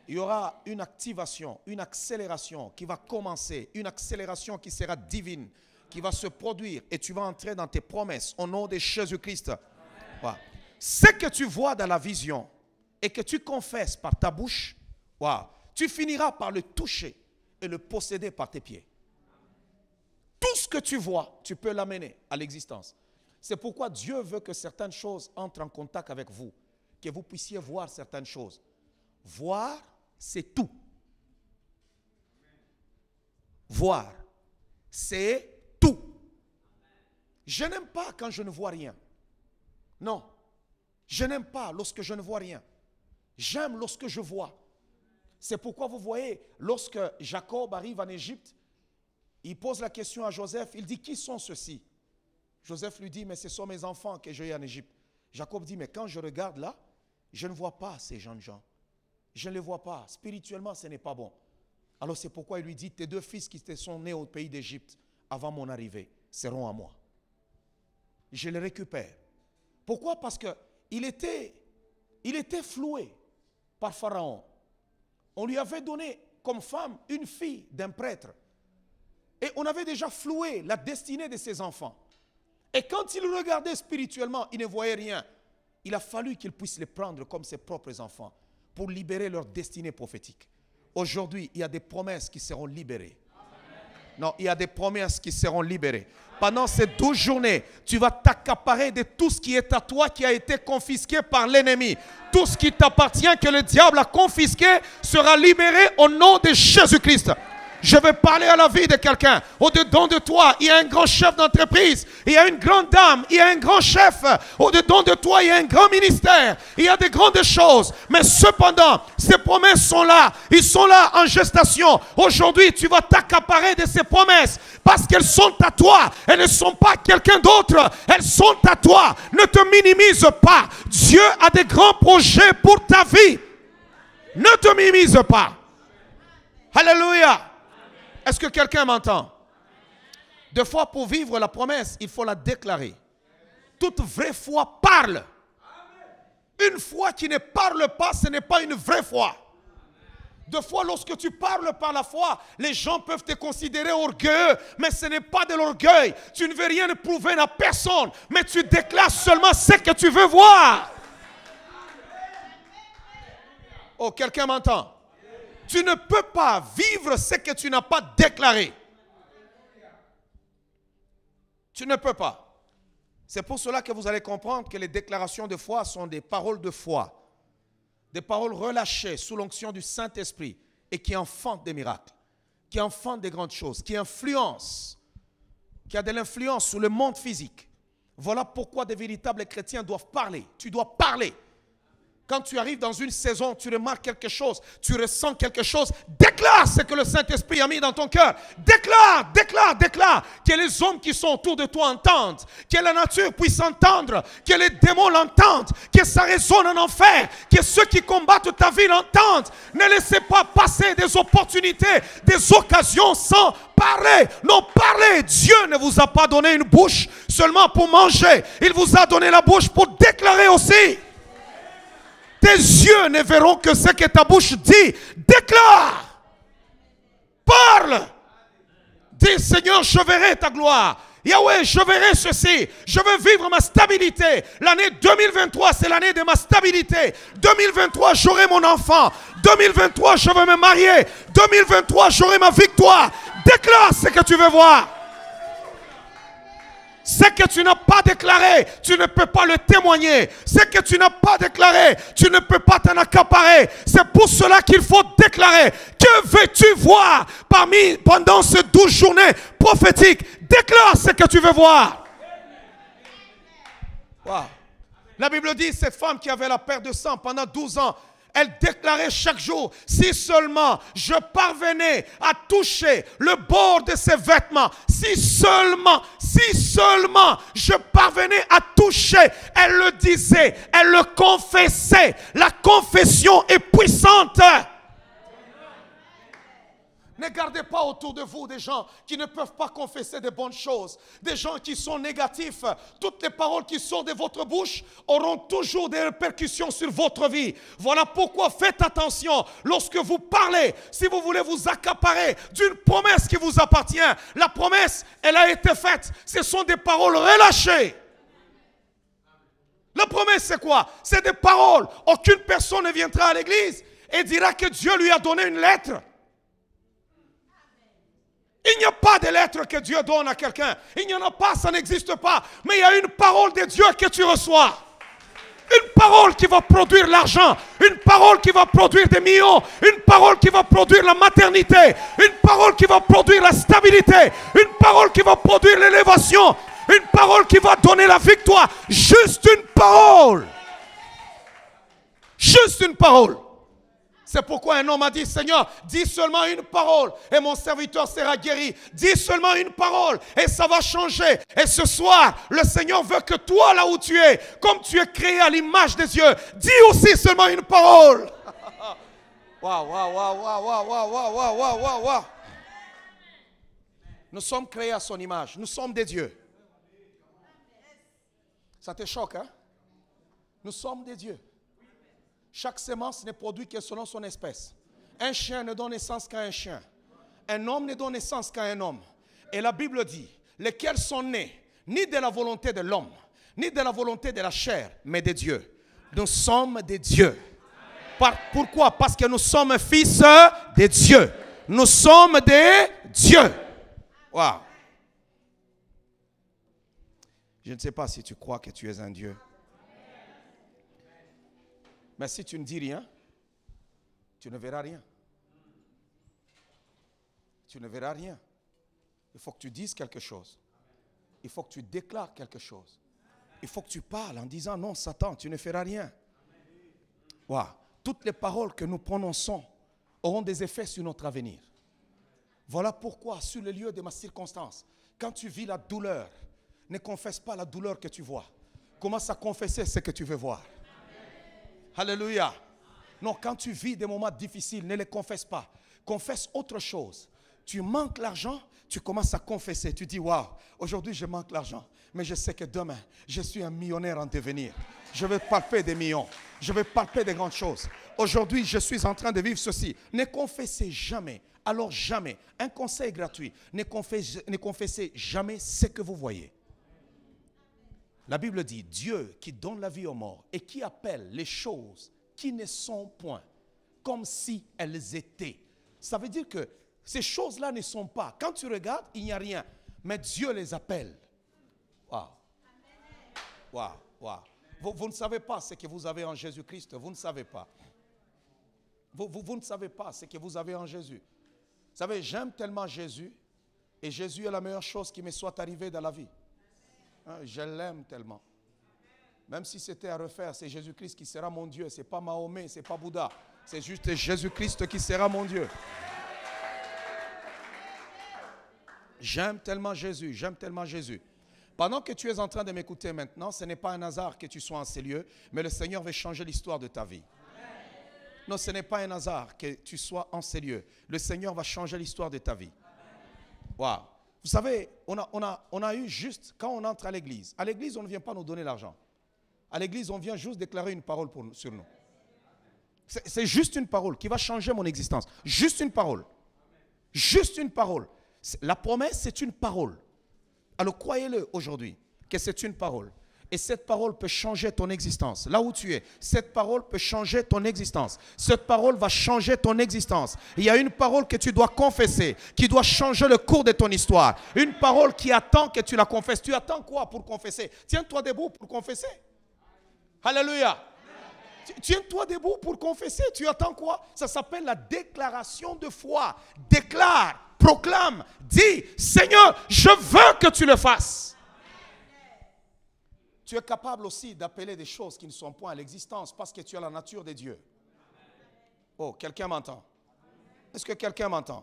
Il y aura une activation, une accélération qui va commencer, une accélération qui sera divine, qui va se produire et tu vas entrer dans tes promesses au nom de Jésus-Christ. Wow. Ce que tu vois dans la vision et que tu confesses par ta bouche, wow, tu finiras par le toucher et le posséder par tes pieds. Tout ce que tu vois, tu peux l'amener à l'existence. C'est pourquoi Dieu veut que certaines choses entrent en contact avec vous, que vous puissiez voir certaines choses. Voir, c'est tout. Voir, c'est tout. Je n'aime pas quand je ne vois rien. Non, je n'aime pas lorsque je ne vois rien. J'aime lorsque je vois. C'est pourquoi vous voyez, lorsque Jacob arrive en Égypte, il pose la question à Joseph, il dit, qui sont ceux-ci? Joseph lui dit, mais ce sont mes enfants que j'ai en Égypte. Jacob dit, mais quand je regarde là, je ne vois pas ces jeunes gens. Je ne les vois pas. Spirituellement, ce n'est pas bon. Alors c'est pourquoi il lui dit, tes 2 fils qui te sont nés au pays d'Égypte avant mon arrivée seront à moi. Je les récupère. Pourquoi? Parce qu'il était floué par Pharaon. On lui avait donné comme femme une fille d'un prêtre. Et on avait déjà floué la destinée de ses enfants. Et quand il regardait spirituellement, il ne voyait rien. Il a fallu qu'il puisse les prendre comme ses propres enfants pour libérer leur destinée prophétique. Aujourd'hui, il y a des promesses qui seront libérées. Non, il y a des promesses qui seront libérées. Pendant ces 12 journées, tu vas t'accaparer de tout ce qui est à toi, qui a été confisqué par l'ennemi. Tout ce qui t'appartient, que le diable a confisqué, sera libéré au nom de Jésus-Christ. Je vais parler à la vie de quelqu'un. Au-dedans de toi, il y a un grand chef d'entreprise. Il y a une grande dame. Il y a un grand chef. Au-dedans de toi, il y a un grand ministère. Il y a des grandes choses. Mais cependant, ces promesses sont là. Ils sont là en gestation. Aujourd'hui, tu vas t'accaparer de ces promesses. Parce qu'elles sont à toi. Elles ne sont pas quelqu'un d'autre. Elles sont à toi. Ne te minimise pas. Dieu a des grands projets pour ta vie. Ne te minimise pas. Alléluia. Est-ce que quelqu'un m'entend? Deux fois, pour vivre la promesse, il faut la déclarer. Toute vraie foi parle. Une foi qui ne parle pas, ce n'est pas une vraie foi. Deux fois, lorsque tu parles par la foi, les gens peuvent te considérer orgueilleux, mais ce n'est pas de l'orgueil. Tu ne veux rien prouver à personne, mais tu déclares seulement ce que tu veux voir. Oh, quelqu'un m'entend? Tu ne peux pas vivre ce que tu n'as pas déclaré. Tu ne peux pas. C'est pour cela que vous allez comprendre que les déclarations de foi sont des paroles de foi. Des paroles relâchées sous l'onction du Saint-Esprit et qui enfantent des miracles, qui enfantent des grandes choses, qui influencent, qui a de l'influence sur le monde physique. Voilà pourquoi des véritables chrétiens doivent parler. Tu dois parler. Quand tu arrives dans une saison, tu remarques quelque chose, tu ressens quelque chose, déclare ce que le Saint-Esprit a mis dans ton cœur. Déclare, déclare, déclare. Que les hommes qui sont autour de toi entendent, que la nature puisse entendre, que les démons l'entendent, que ça résonne en enfer, que ceux qui combattent ta vie l'entendent. Ne laissez pas passer des opportunités, des occasions sans parler. Non, parlez. Dieu ne vous a pas donné une bouche seulement pour manger. Il vous a donné la bouche pour déclarer aussi. Tes yeux ne verront que ce que ta bouche dit. Déclare. Parle. Dis, Seigneur, je verrai ta gloire. Yahweh, je verrai ceci. Je veux vivre ma stabilité. L'année 2023, c'est l'année de ma stabilité. 2023, j'aurai mon enfant. 2023, je veux me marier. 2023, j'aurai ma victoire. Déclare ce que tu veux voir. Ce que tu n'as pas déclaré, tu ne peux pas le témoigner. Ce que tu n'as pas déclaré, tu ne peux pas t'en accaparer. C'est pour cela qu'il faut déclarer. Que veux-tu voir pendant ces 12 journées prophétiques? Déclare ce que tu veux voir. Wow. La Bible dit, cette femme qui avait la perte de sang pendant 12 ans, elle déclarait chaque jour, si seulement je parvenais à toucher le bord de ses vêtements, si seulement je parvenais à toucher, elle le disait, elle le confessait. La confession est puissante. Ne gardez pas autour de vous des gens qui ne peuvent pas confesser de bonnes choses. Des gens qui sont négatifs. Toutes les paroles qui sortent de votre bouche auront toujours des répercussions sur votre vie. Voilà pourquoi faites attention lorsque vous parlez. Si vous voulez vous accaparer d'une promesse qui vous appartient, la promesse, elle a été faite. Ce sont des paroles relâchées. La promesse, c'est quoi? C'est des paroles. Aucune personne ne viendra à l'église et dira que Dieu lui a donné une lettre. Il n'y a pas de lettre que Dieu donne à quelqu'un. Il n'y en a pas, ça n'existe pas. Mais il y a une parole de Dieu que tu reçois. Une parole qui va produire l'argent. Une parole qui va produire des millions. Une parole qui va produire la maternité. Une parole qui va produire la stabilité. Une parole qui va produire l'élévation. Une parole qui va donner la victoire. Juste une parole. Juste une parole. C'est pourquoi un homme a dit, Seigneur, dis seulement une parole et mon serviteur sera guéri. Dis seulement une parole et ça va changer. Et ce soir, le Seigneur veut que toi, là où tu es, comme tu es créé à l'image des dieux, dis aussi seulement une parole. Waouh, waouh, waouh, waouh, waouh, waouh, waouh, waouh, waouh. Nous sommes créés à son image. Nous sommes des dieux. Ça te choque, hein? Nous sommes des dieux. Chaque semence ne produit que selon son espèce. Un chien ne donne naissance qu'à un chien. Un homme ne donne naissance qu'à un homme. Et la Bible dit, lesquels sont nés, ni de la volonté de l'homme, ni de la volonté de la chair, mais de Dieu. Nous sommes des dieux. Pourquoi? Parce que nous sommes fils de Dieu. Nous sommes des dieux. Waouh. Je ne sais pas si tu crois que tu es un Dieu. Mais si tu ne dis rien, tu ne verras rien. Tu ne verras rien. Il faut que tu dises quelque chose. Il faut que tu déclares quelque chose. Il faut que tu parles en disant non, Satan, tu ne feras rien. Wow. Toutes les paroles que nous prononçons auront des effets sur notre avenir. Voilà pourquoi, sur le lieu de ma circonstance, quand tu vis la douleur, ne confesse pas la douleur que tu vois. Commence à confesser ce que tu veux voir. Alléluia. Non, quand tu vis des moments difficiles, ne les confesse pas. Confesse autre chose. Tu manques l'argent, tu commences à confesser. Tu dis, waouh, aujourd'hui je manque l'argent. Mais je sais que demain, je suis un millionnaire en devenir. Je vais palper des millions. Je vais palper des grandes choses. Aujourd'hui, je suis en train de vivre ceci. Ne confessez jamais. Alors jamais. Un conseil gratuit. Ne confessez jamais ce que vous voyez. La Bible dit, Dieu qui donne la vie aux morts et qui appelle les choses qui ne sont point, comme si elles étaient. Ça veut dire que ces choses-là ne sont pas. Quand tu regardes, il n'y a rien. Mais Dieu les appelle. Waouh. Waouh, waouh. Vous ne savez pas ce que vous avez en Jésus-Christ. Vous ne savez pas. Vous ne savez pas ce que vous avez en Jésus. Vous savez, j'aime tellement Jésus. Et Jésus est la meilleure chose qui me soit arrivée dans la vie. Je l'aime tellement. Même si c'était à refaire, c'est Jésus-Christ qui sera mon Dieu. Ce n'est pas Mahomet, ce n'est pas Bouddha. C'est juste Jésus-Christ qui sera mon Dieu. J'aime tellement Jésus, j'aime tellement Jésus. Pendant que tu es en train de m'écouter maintenant, ce n'est pas un hasard que tu sois en ces lieux, mais le Seigneur veut changer l'histoire de ta vie. Non, ce n'est pas un hasard que tu sois en ces lieux. Le Seigneur va changer l'histoire de ta vie. Waouh. Vous savez, on a eu juste, quand on entre à l'église, on ne vient pas nous donner l'argent. À l'église, on vient juste déclarer une parole sur nous. C'est juste une parole qui va changer mon existence. Juste une parole. Juste une parole. La promesse, c'est une parole. Alors croyez-le aujourd'hui, que c'est une parole. Et cette parole peut changer ton existence. Là où tu es, cette parole peut changer ton existence. Cette parole va changer ton existence. Il y a une parole que tu dois confesser, qui doit changer le cours de ton histoire. Une parole qui attend que tu la confesses. Tu attends quoi pour confesser? Tiens-toi debout pour confesser. Alléluia. Tiens-toi debout pour confesser. Tu attends quoi? Ça s'appelle la déclaration de foi. Déclare, proclame, dis, Seigneur, je veux que tu le fasses. Tu es capable aussi d'appeler des choses qui ne sont point à l'existence parce que tu as la nature de Dieu. Oh, quelqu'un m'entend? Est-ce que quelqu'un m'entend?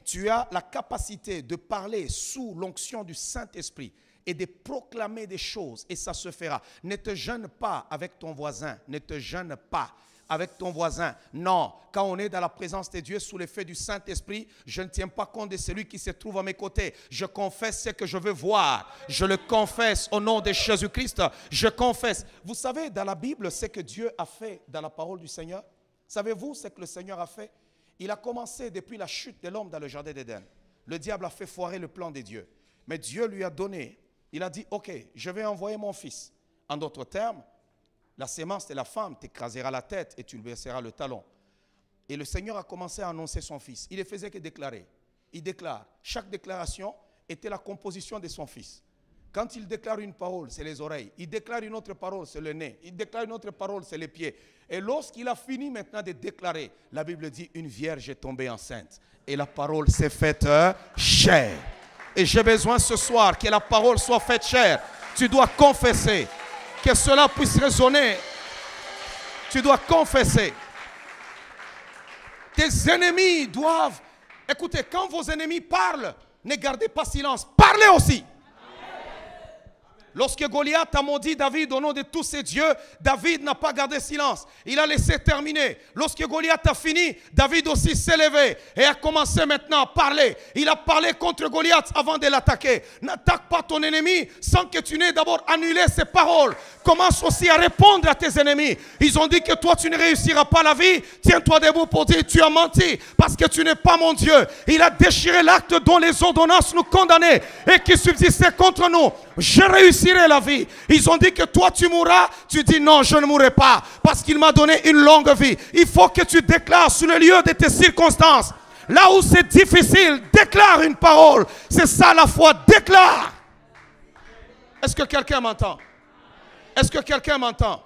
Tu as la capacité de parler sous l'onction du Saint-Esprit et de proclamer des choses et ça se fera. Ne te gêne pas avec ton voisin. Ne te gêne pas avec ton voisin. Non, quand on est dans la présence de Dieu sous l'effet du Saint-Esprit, je ne tiens pas compte de celui qui se trouve à mes côtés. Je confesse ce que je veux voir. Je le confesse au nom de Jésus-Christ. Je confesse. Vous savez, dans la Bible, ce que Dieu a fait dans la parole du Seigneur? Savez-vous ce que le Seigneur a fait? Il a commencé depuis la chute de l'homme dans le jardin d'Éden. Le diable a fait foirer le plan de Dieu. Mais Dieu lui a donné. Il a dit, ok, je vais envoyer mon fils. En d'autres termes, la sémence de la femme t'écrasera la tête et tu lui baisseras le talon. Et le Seigneur a commencé à annoncer son fils. Il ne faisait que déclarer. Il déclare. Chaque déclaration était la composition de son fils. Quand il déclare une parole, c'est les oreilles. Il déclare une autre parole, c'est le nez. Il déclare une autre parole, c'est les pieds. Et lorsqu'il a fini maintenant de déclarer, la Bible dit, une vierge est tombée enceinte. Et la parole s'est faite chair. Et j'ai besoin ce soir que la parole soit faite chair. Tu dois confesser. Que cela puisse résonner. Tu dois confesser. Tes ennemis doivent... Écoutez, quand vos ennemis parlent, ne gardez pas silence. Parlez aussi. Lorsque Goliath a maudit David au nom de tous ses dieux, David n'a pas gardé silence. Il a laissé terminer. Lorsque Goliath a fini, David aussi s'est levé et a commencé maintenant à parler. Il a parlé contre Goliath avant de l'attaquer. N'attaque pas ton ennemi sans que tu n'aies d'abord annulé ses paroles. Commence aussi à répondre à tes ennemis. Ils ont dit que toi tu ne réussiras pas la vie. Tiens-toi debout pour dire tu as menti parce que tu n'es pas mon Dieu. Il a déchiré l'acte dont les ordonnances nous condamnaient et qui subsistait contre nous. Je réussirai la vie. Ils ont dit que toi tu mourras. Tu dis non, je ne mourrai pas parce qu'il m'a donné une longue vie. Il faut que tu déclares sur le lieu de tes circonstances. Là où c'est difficile, déclare une parole. C'est ça la foi, déclare. Est-ce que quelqu'un m'entend? Est-ce que quelqu'un m'entend?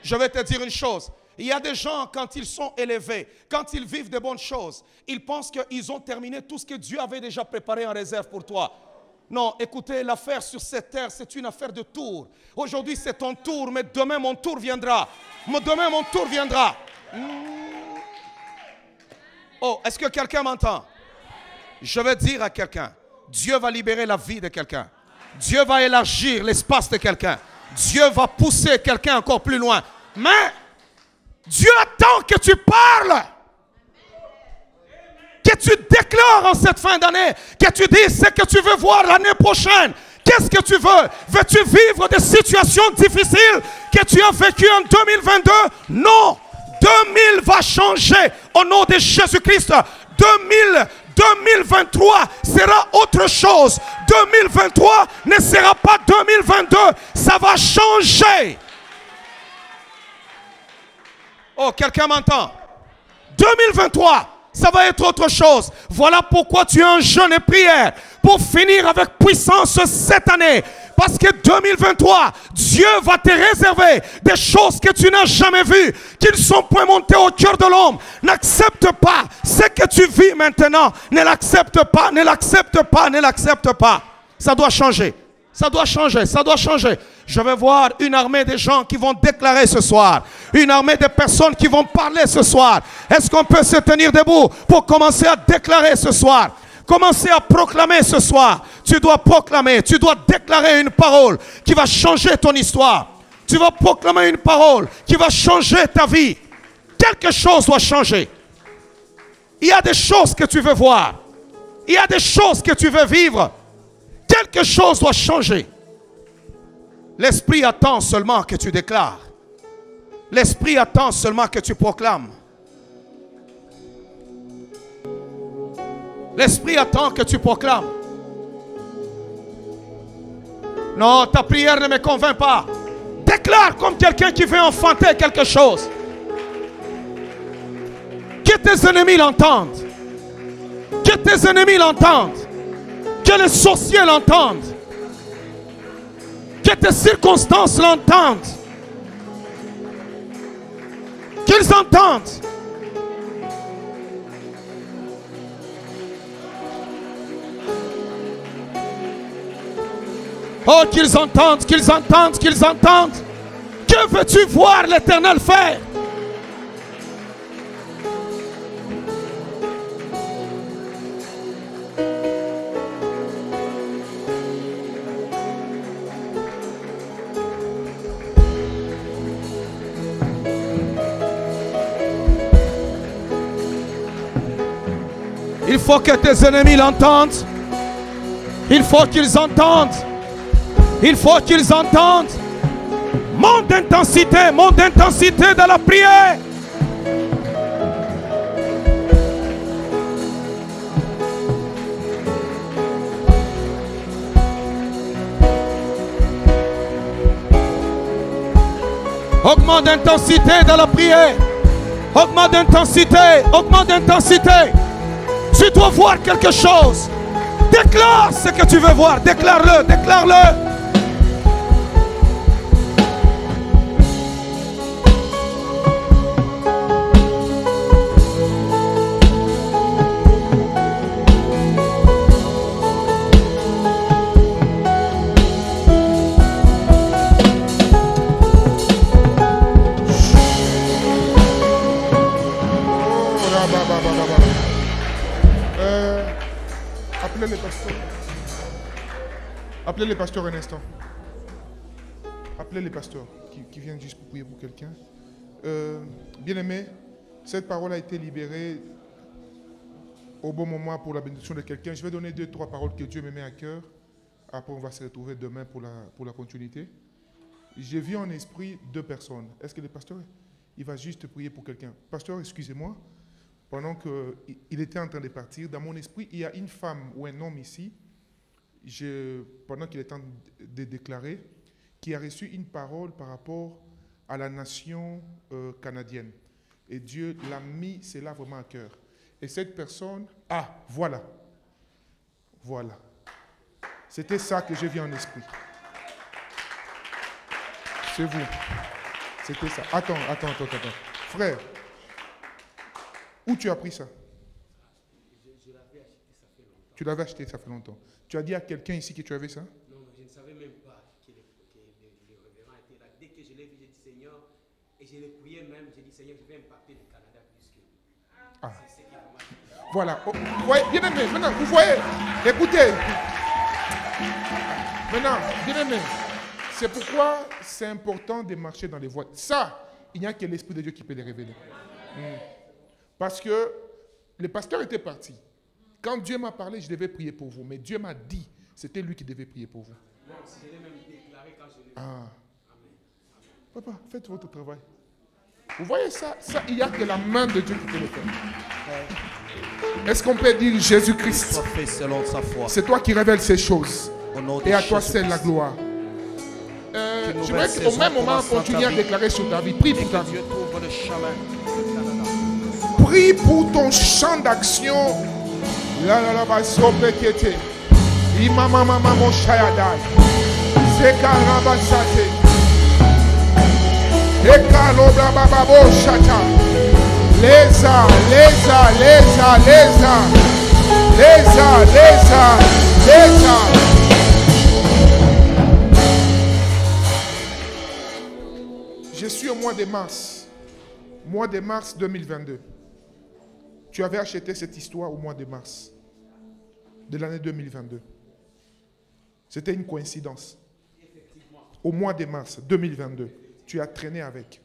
Je vais te dire une chose. Il y a des gens, quand ils sont élevés, quand ils vivent de bonnes choses, ils pensent qu'ils ont terminé tout ce que Dieu avait déjà préparé en réserve pour toi. Non, écoutez, l'affaire sur cette terre, c'est une affaire de tour. Aujourd'hui, c'est ton tour, mais demain, mon tour viendra. Demain, mon tour viendra. Oh, est-ce que quelqu'un m'entend? Je vais dire à quelqu'un, Dieu va libérer la vie de quelqu'un. Dieu va élargir l'espace de quelqu'un. Dieu va pousser quelqu'un encore plus loin. Mais Dieu attend que tu parles. Que tu déclares en cette fin d'année. Que tu dises ce que tu veux voir l'année prochaine. Qu'est-ce que tu veux? Veux-tu vivre des situations difficiles que tu as vécues en 2022? Non. 2000 va changer au nom de Jésus-Christ. 2023 sera autre chose. 2023 ne sera pas 2022. Ça va changer. Oh, quelqu'un m'entend? 2023, ça va être autre chose. Voilà pourquoi tu es en jeûne et prière. Pour finir avec puissance cette année. Parce que 2023, Dieu va te réserver des choses que tu n'as jamais vues, qui ne sont point montées au cœur de l'homme. N'accepte pas ce que tu vis maintenant. Ne l'accepte pas, ne l'accepte pas, ne l'accepte pas. Ça doit changer. Ça doit changer, ça doit changer. Je vais voir une armée de gens qui vont déclarer ce soir. Une armée de personnes qui vont parler ce soir. Est-ce qu'on peut se tenir debout pour commencer à déclarer ce soir? Commencez à proclamer ce soir. Tu dois proclamer, tu dois déclarer une parole qui va changer ton histoire. Tu vas proclamer une parole qui va changer ta vie. Quelque chose doit changer. Il y a des choses que tu veux voir. Il y a des choses que tu veux vivre. Quelque chose doit changer. L'Esprit attend seulement que tu déclares. L'Esprit attend seulement que tu proclames. L'Esprit attend que tu proclames. Non, ta prière ne me convainc pas. Déclare comme quelqu'un qui veut enfanter quelque chose. Que tes ennemis l'entendent. Que tes ennemis l'entendent. Que les sorciers l'entendent. Que tes circonstances l'entendent. Qu'ils entendent. Oh, qu'ils entendent, qu'ils entendent, qu'ils entendent. Que veux-tu voir l'Éternel faire? Il faut que tes ennemis l'entendent. Il faut qu'ils entendent. Il faut qu'ils entendent. Monte d'intensité dans la prière. Augmente d'intensité dans la prière. Augmente d'intensité. Augmente d'intensité. Tu dois voir quelque chose. Déclare ce que tu veux voir. Déclare-le. Déclare-le. Appelez les pasteurs un instant. Appelez les pasteurs qui viennent juste pour prier pour quelqu'un. Bien-aimé, cette parole a été libérée au bon moment pour la bénédiction de quelqu'un. Je vais donner 2-3 paroles que Dieu me met à cœur. Après, on va se retrouver demain pour la continuité. J'ai vu en esprit 2 personnes. Est-ce que le pasteur, il va juste prier pour quelqu'un? Pasteur, excusez-moi. Pendant qu'il était en train de partir, dans mon esprit, il y a une femme ou un homme ici, pendant qu'il est en train de déclarer, qui a reçu une parole par rapport à la nation canadienne. Et Dieu l'a mis cela vraiment à cœur. Et cette personne, ah, voilà. Voilà. C'était ça que j'ai vu en esprit. C'est vous. C'était ça. Attends. Frère, où tu as pris ça? Je l'avais acheté, ça fait longtemps. Tu l'avais acheté, ça fait longtemps. Tu as dit à quelqu'un ici que tu avais ça? Non, je ne savais même pas que le révérend était là. Dès que je l'ai vu, j'ai dit Seigneur, et je l'ai prié même, j'ai dit Seigneur, je vais impacter le Canada plus que lui. Ah. C'est ce qui a marqué. Voilà. Oh, vous voyez, bien aimé, maintenant, vous voyez, écoutez. Maintenant, bien aimé, c'est pourquoi c'est important de marcher dans les voies. Ça, il n'y a que l'Esprit de Dieu qui peut les révéler. Parce que le pasteur était parti. Quand Dieu m'a parlé, je devais prier pour vous. Mais Dieu m'a dit, c'était lui qui devait prier pour vous. Non, je l'ai même déclaré quand je l'ai vu. Ah. Papa, faites votre travail. Vous voyez ça, il n'y a que la main de Dieu qui peut le faire. Est-ce qu'on peut dire Jésus-Christ? Soit fait selon sa foi. C'est toi qui révèles ces choses. Au nom de Et à toi Jésus-Christ. seule la gloire. Je nouvelle voudrais qu'au saison même moment, commence dans continue ta à vie. déclarer sur ta vie. Prie Et pour ta que vie. Dieu t'ouvre le chemin. Prie pour ton champ d'action. La la la ba sopekete. Imama mama mo shayadai. Sekaraba sate. Ekalo bla baba bo shata. Leza. Je suis au mois de mars. Mois de mars 2022. Tu avais acheté cette histoire au mois de mars de l'année 2022. C'était une coïncidence. Au mois de mars 2022, tu as traîné avec.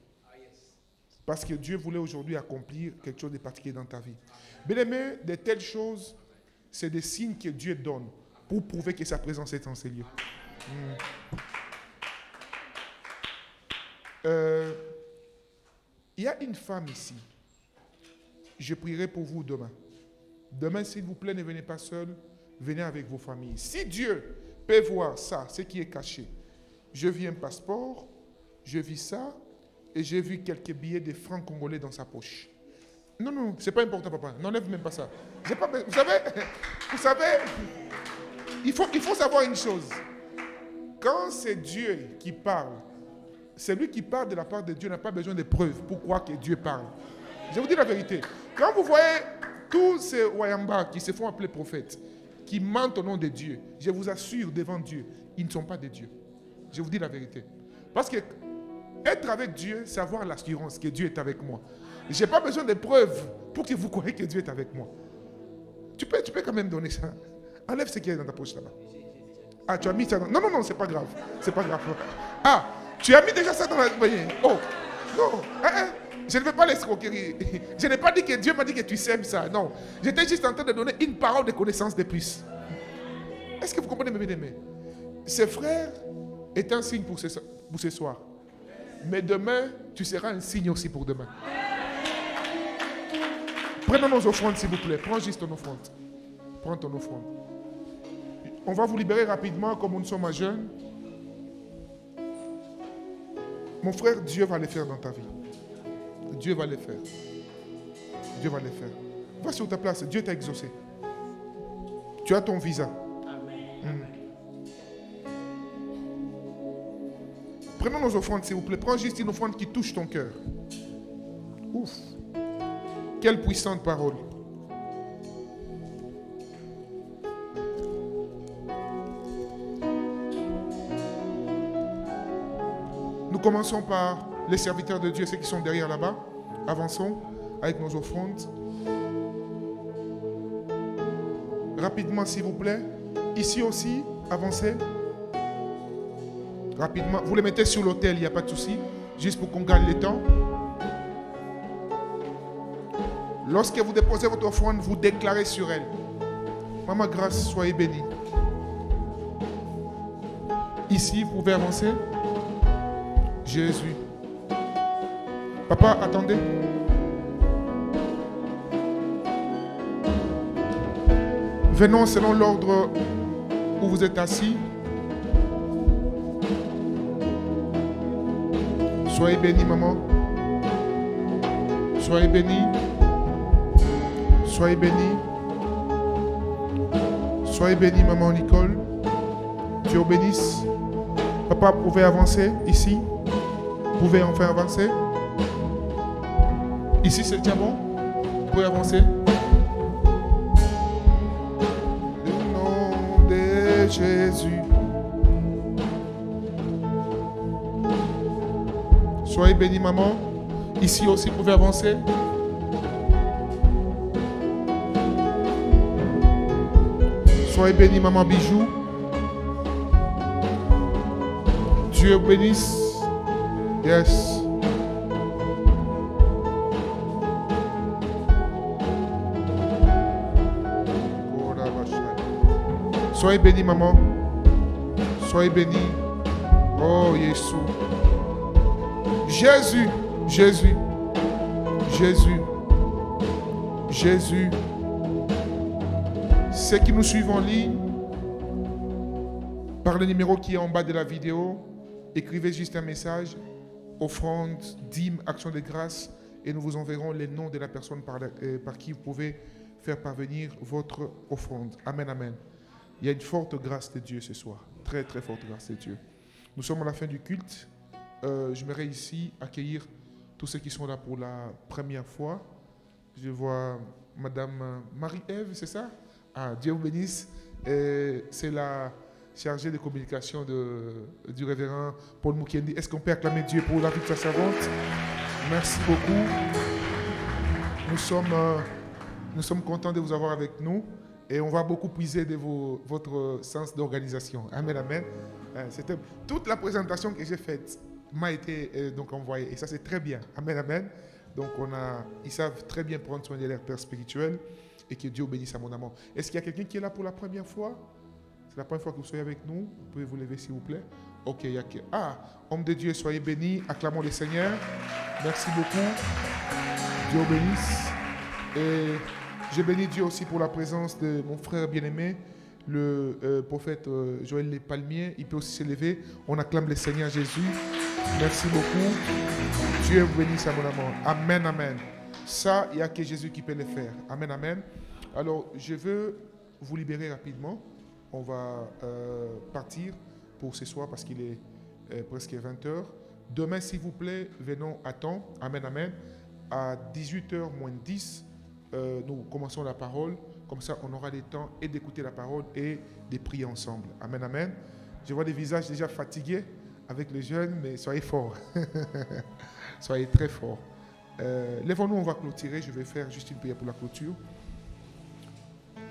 Parce que Dieu voulait aujourd'hui accomplir quelque chose de particulier dans ta vie. Bien-aimé, de telles choses, c'est des signes que Dieu donne pour prouver que sa présence est en ces lieux. Il y a une femme ici. Je prierai pour vous demain. Demain, s'il vous plaît, ne venez pas seul. Venez avec vos familles. Si Dieu peut voir ça, ce qui est caché. Je vis un passeport, je vis ça, et j'ai vu quelques billets de francs congolais dans sa poche. Non, c'est pas important, papa. N'enlève même pas ça. Pas, vous savez, il faut savoir une chose. Quand c'est Dieu qui parle, celui qui parle de la part de Dieu n'a pas besoin de preuves pour croire que Dieu parle. Je vous dis la vérité. Quand vous voyez tous ces Wayamba qui se font appeler prophètes, qui mentent au nom de Dieu, je vous assure devant Dieu, ils ne sont pas des dieux. Je vous dis la vérité. Parce que être avec Dieu, c'est avoir l'assurance que Dieu est avec moi. Je n'ai pas besoin de preuves pour que vous croyez que Dieu est avec moi. Tu peux quand même donner ça. Enlève ce qu'il y a dans ta poche là-bas. Ah, tu as mis ça dans... Non, c'est pas grave. C'est pas grave. Ah, tu as mis déjà ça dans la... Oh, non. Je ne veux pas l'escroquerie. Je n'ai pas dit que Dieu m'a dit que tu sèmes ça. Non. J'étais juste en train de donner une parole de connaissance de plus. Est-ce que vous comprenez, mes bien-aimés? Ce frère est un signe pour ce soir. Mais demain, tu seras un signe aussi pour demain. Prenons nos offrandes, s'il vous plaît. Prends juste ton offrande. Prends ton offrande. On va vous libérer rapidement, comme nous sommes à jeûne. Mon frère, Dieu va le faire dans ta vie. Dieu va le faire. Dieu va le faire. Va sur ta place. Dieu t'a exaucé. Tu as ton visa. Amen. Prenons nos offrandes, s'il vous plaît. Prends juste une offrande qui touche ton cœur. Ouf. Quelle puissante parole. Nous commençons par les serviteurs de Dieu, ceux qui sont derrière là-bas. Avançons avec nos offrandes. Rapidement, s'il vous plaît. Ici aussi, avancez. Rapidement. Vous les mettez sur l'autel, il n'y a pas de souci. Juste pour qu'on gagne le temps. Lorsque vous déposez votre offrande, vous déclarez sur elle. Maman Grâce, soyez bénie. Ici, vous pouvez avancer. Jésus. Papa, attendez. Venons selon l'ordre où vous êtes assis. Soyez bénis, maman. Soyez bénis. Soyez bénis. Soyez bénis, maman Nicole. Dieu vous bénisse. Papa, vous pouvez avancer ici. Vous pouvez enfin avancer. Ici, c'est déjà bon. Vous pouvez avancer. Au nom de Jésus. Soyez bénis, maman. Ici aussi, vous pouvez avancer. Soyez bénis, maman Bijou. Dieu vous bénisse. Yes. Soyez bénis, maman. Soyez bénis. Oh, Jésus. Jésus. Jésus. Jésus. Jésus. Ceux qui nous suivent en ligne, par le numéro qui est en bas de la vidéo, écrivez juste un message, offrande, dîme, action de grâce, et nous vous enverrons les noms de la personne par qui vous pouvez faire parvenir votre offrande. Amen, amen. Il y a une forte grâce de Dieu ce soir. Très, très forte grâce de Dieu. Nous sommes à la fin du culte. J'aimerais ici accueillir tous ceux qui sont là pour la première fois. Je vois Madame Marie-Ève, c'est ça? Ah, Dieu vous bénisse. C'est la chargée de communication du révérend Paul Mukendi. Est-ce qu'on peut acclamer Dieu pour la vie de sa servante? Merci beaucoup. Nous sommes contents de vous avoir avec nous et on va beaucoup puiser de votre sens d'organisation. Amen, amen. C'était toute la présentation que j'ai faite m'a été donc envoyée et ça c'est très bien. Amen, amen. Donc ils savent très bien prendre soin de leur père spirituel et que Dieu bénisse abondamment. Est-ce qu'il y a quelqu'un qui est là pour la première fois? C'est la première fois que vous soyez avec nous. Vous pouvez vous lever s'il vous plaît. Ok, il y a que... Ah, homme de Dieu, soyez bénis. Acclamons le Seigneur. Merci beaucoup. Dieu bénisse. Et je bénis Dieu aussi pour la présence de mon frère bien-aimé, le prophète Joël Les Palmiers. Il peut aussi se lever. On acclame le Seigneur Jésus. Merci beaucoup. Dieu vous bénisse abondamment. Amen, amen. Ça, il n'y a que Jésus qui peut le faire. Amen, amen. Alors, je veux vous libérer rapidement. On va partir pour ce soir parce qu'il est presque 20h. Demain, s'il vous plaît, venons à temps. Amen, amen. À 18h moins 10, nous commençons la parole. Comme ça, on aura le temps et d'écouter la parole et de prier ensemble. Amen, amen. Je vois des visages déjà fatigués avec les jeunes, mais soyez forts. Soyez très forts. Lèvons-nous, on va clôturer. Je vais faire juste une prière pour la clôture.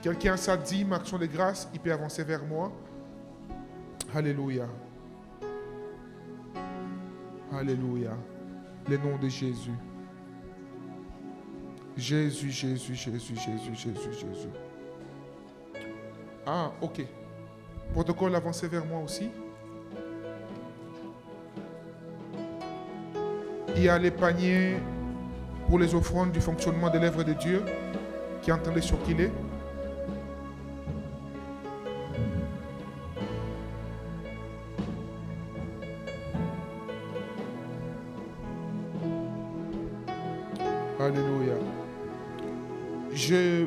Quelqu'un a sa dîme, action de grâce, il peut avancer vers moi. Alléluia. Alléluia. Le nom de Jésus. Jésus, Jésus, Jésus, Jésus, Jésus, Jésus. Ah, ok. Protocole, avancez vers moi aussi. Il y a les paniers pour les offrandes du fonctionnement de l'œuvre de Dieu qui est en train de circuler. Alléluia. Je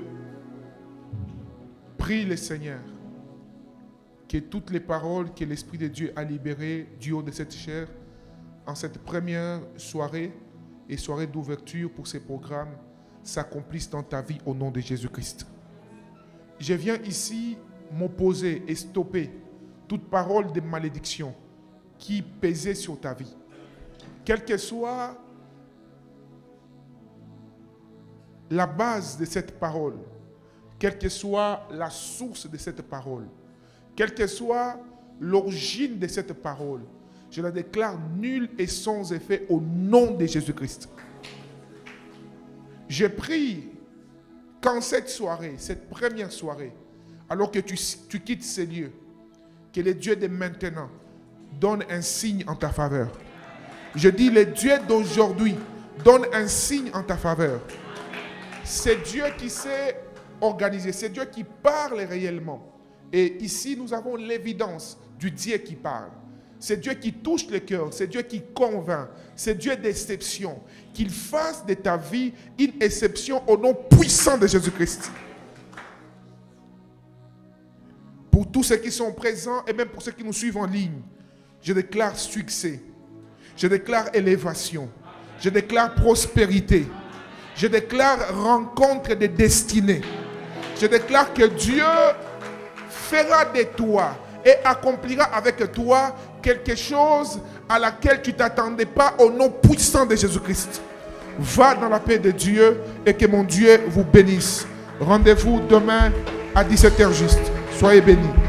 prie le Seigneur que toutes les paroles que l'Esprit de Dieu a libérées du haut de cette chair en cette première soirée et soirée d'ouverture pour ces programmes s'accomplissent dans ta vie au nom de Jésus-Christ. Je viens ici m'opposer et stopper toute parole de malédiction qui pesait sur ta vie. Quelle que soit la base de cette parole, quelle que soit la source de cette parole, quelle que soit l'origine de cette parole, je la déclare nulle et sans effet au nom de Jésus-Christ. Je prie qu'en cette soirée, cette première soirée, alors que tu quittes ces lieux, que le Dieu de maintenant donne un signe en ta faveur. Je dis, le Dieu d'aujourd'hui donne un signe en ta faveur. C'est Dieu qui s'est organisé, c'est Dieu qui parle réellement. Et ici, nous avons l'évidence du Dieu qui parle. C'est Dieu qui touche le cœur. C'est Dieu qui convainc. C'est Dieu d'exception. Qu'il fasse de ta vie une exception au nom puissant de Jésus-Christ. Pour tous ceux qui sont présents et même pour ceux qui nous suivent en ligne, je déclare succès. Je déclare élévation. Je déclare prospérité. Je déclare rencontre de destinée. Je déclare que Dieu fera de toi et accomplira avec toi quelque chose à laquelle tu ne t'attendais pas au nom puissant de Jésus-Christ. Va dans la paix de Dieu et que mon Dieu vous bénisse. Rendez-vous demain à 17h juste. Soyez bénis.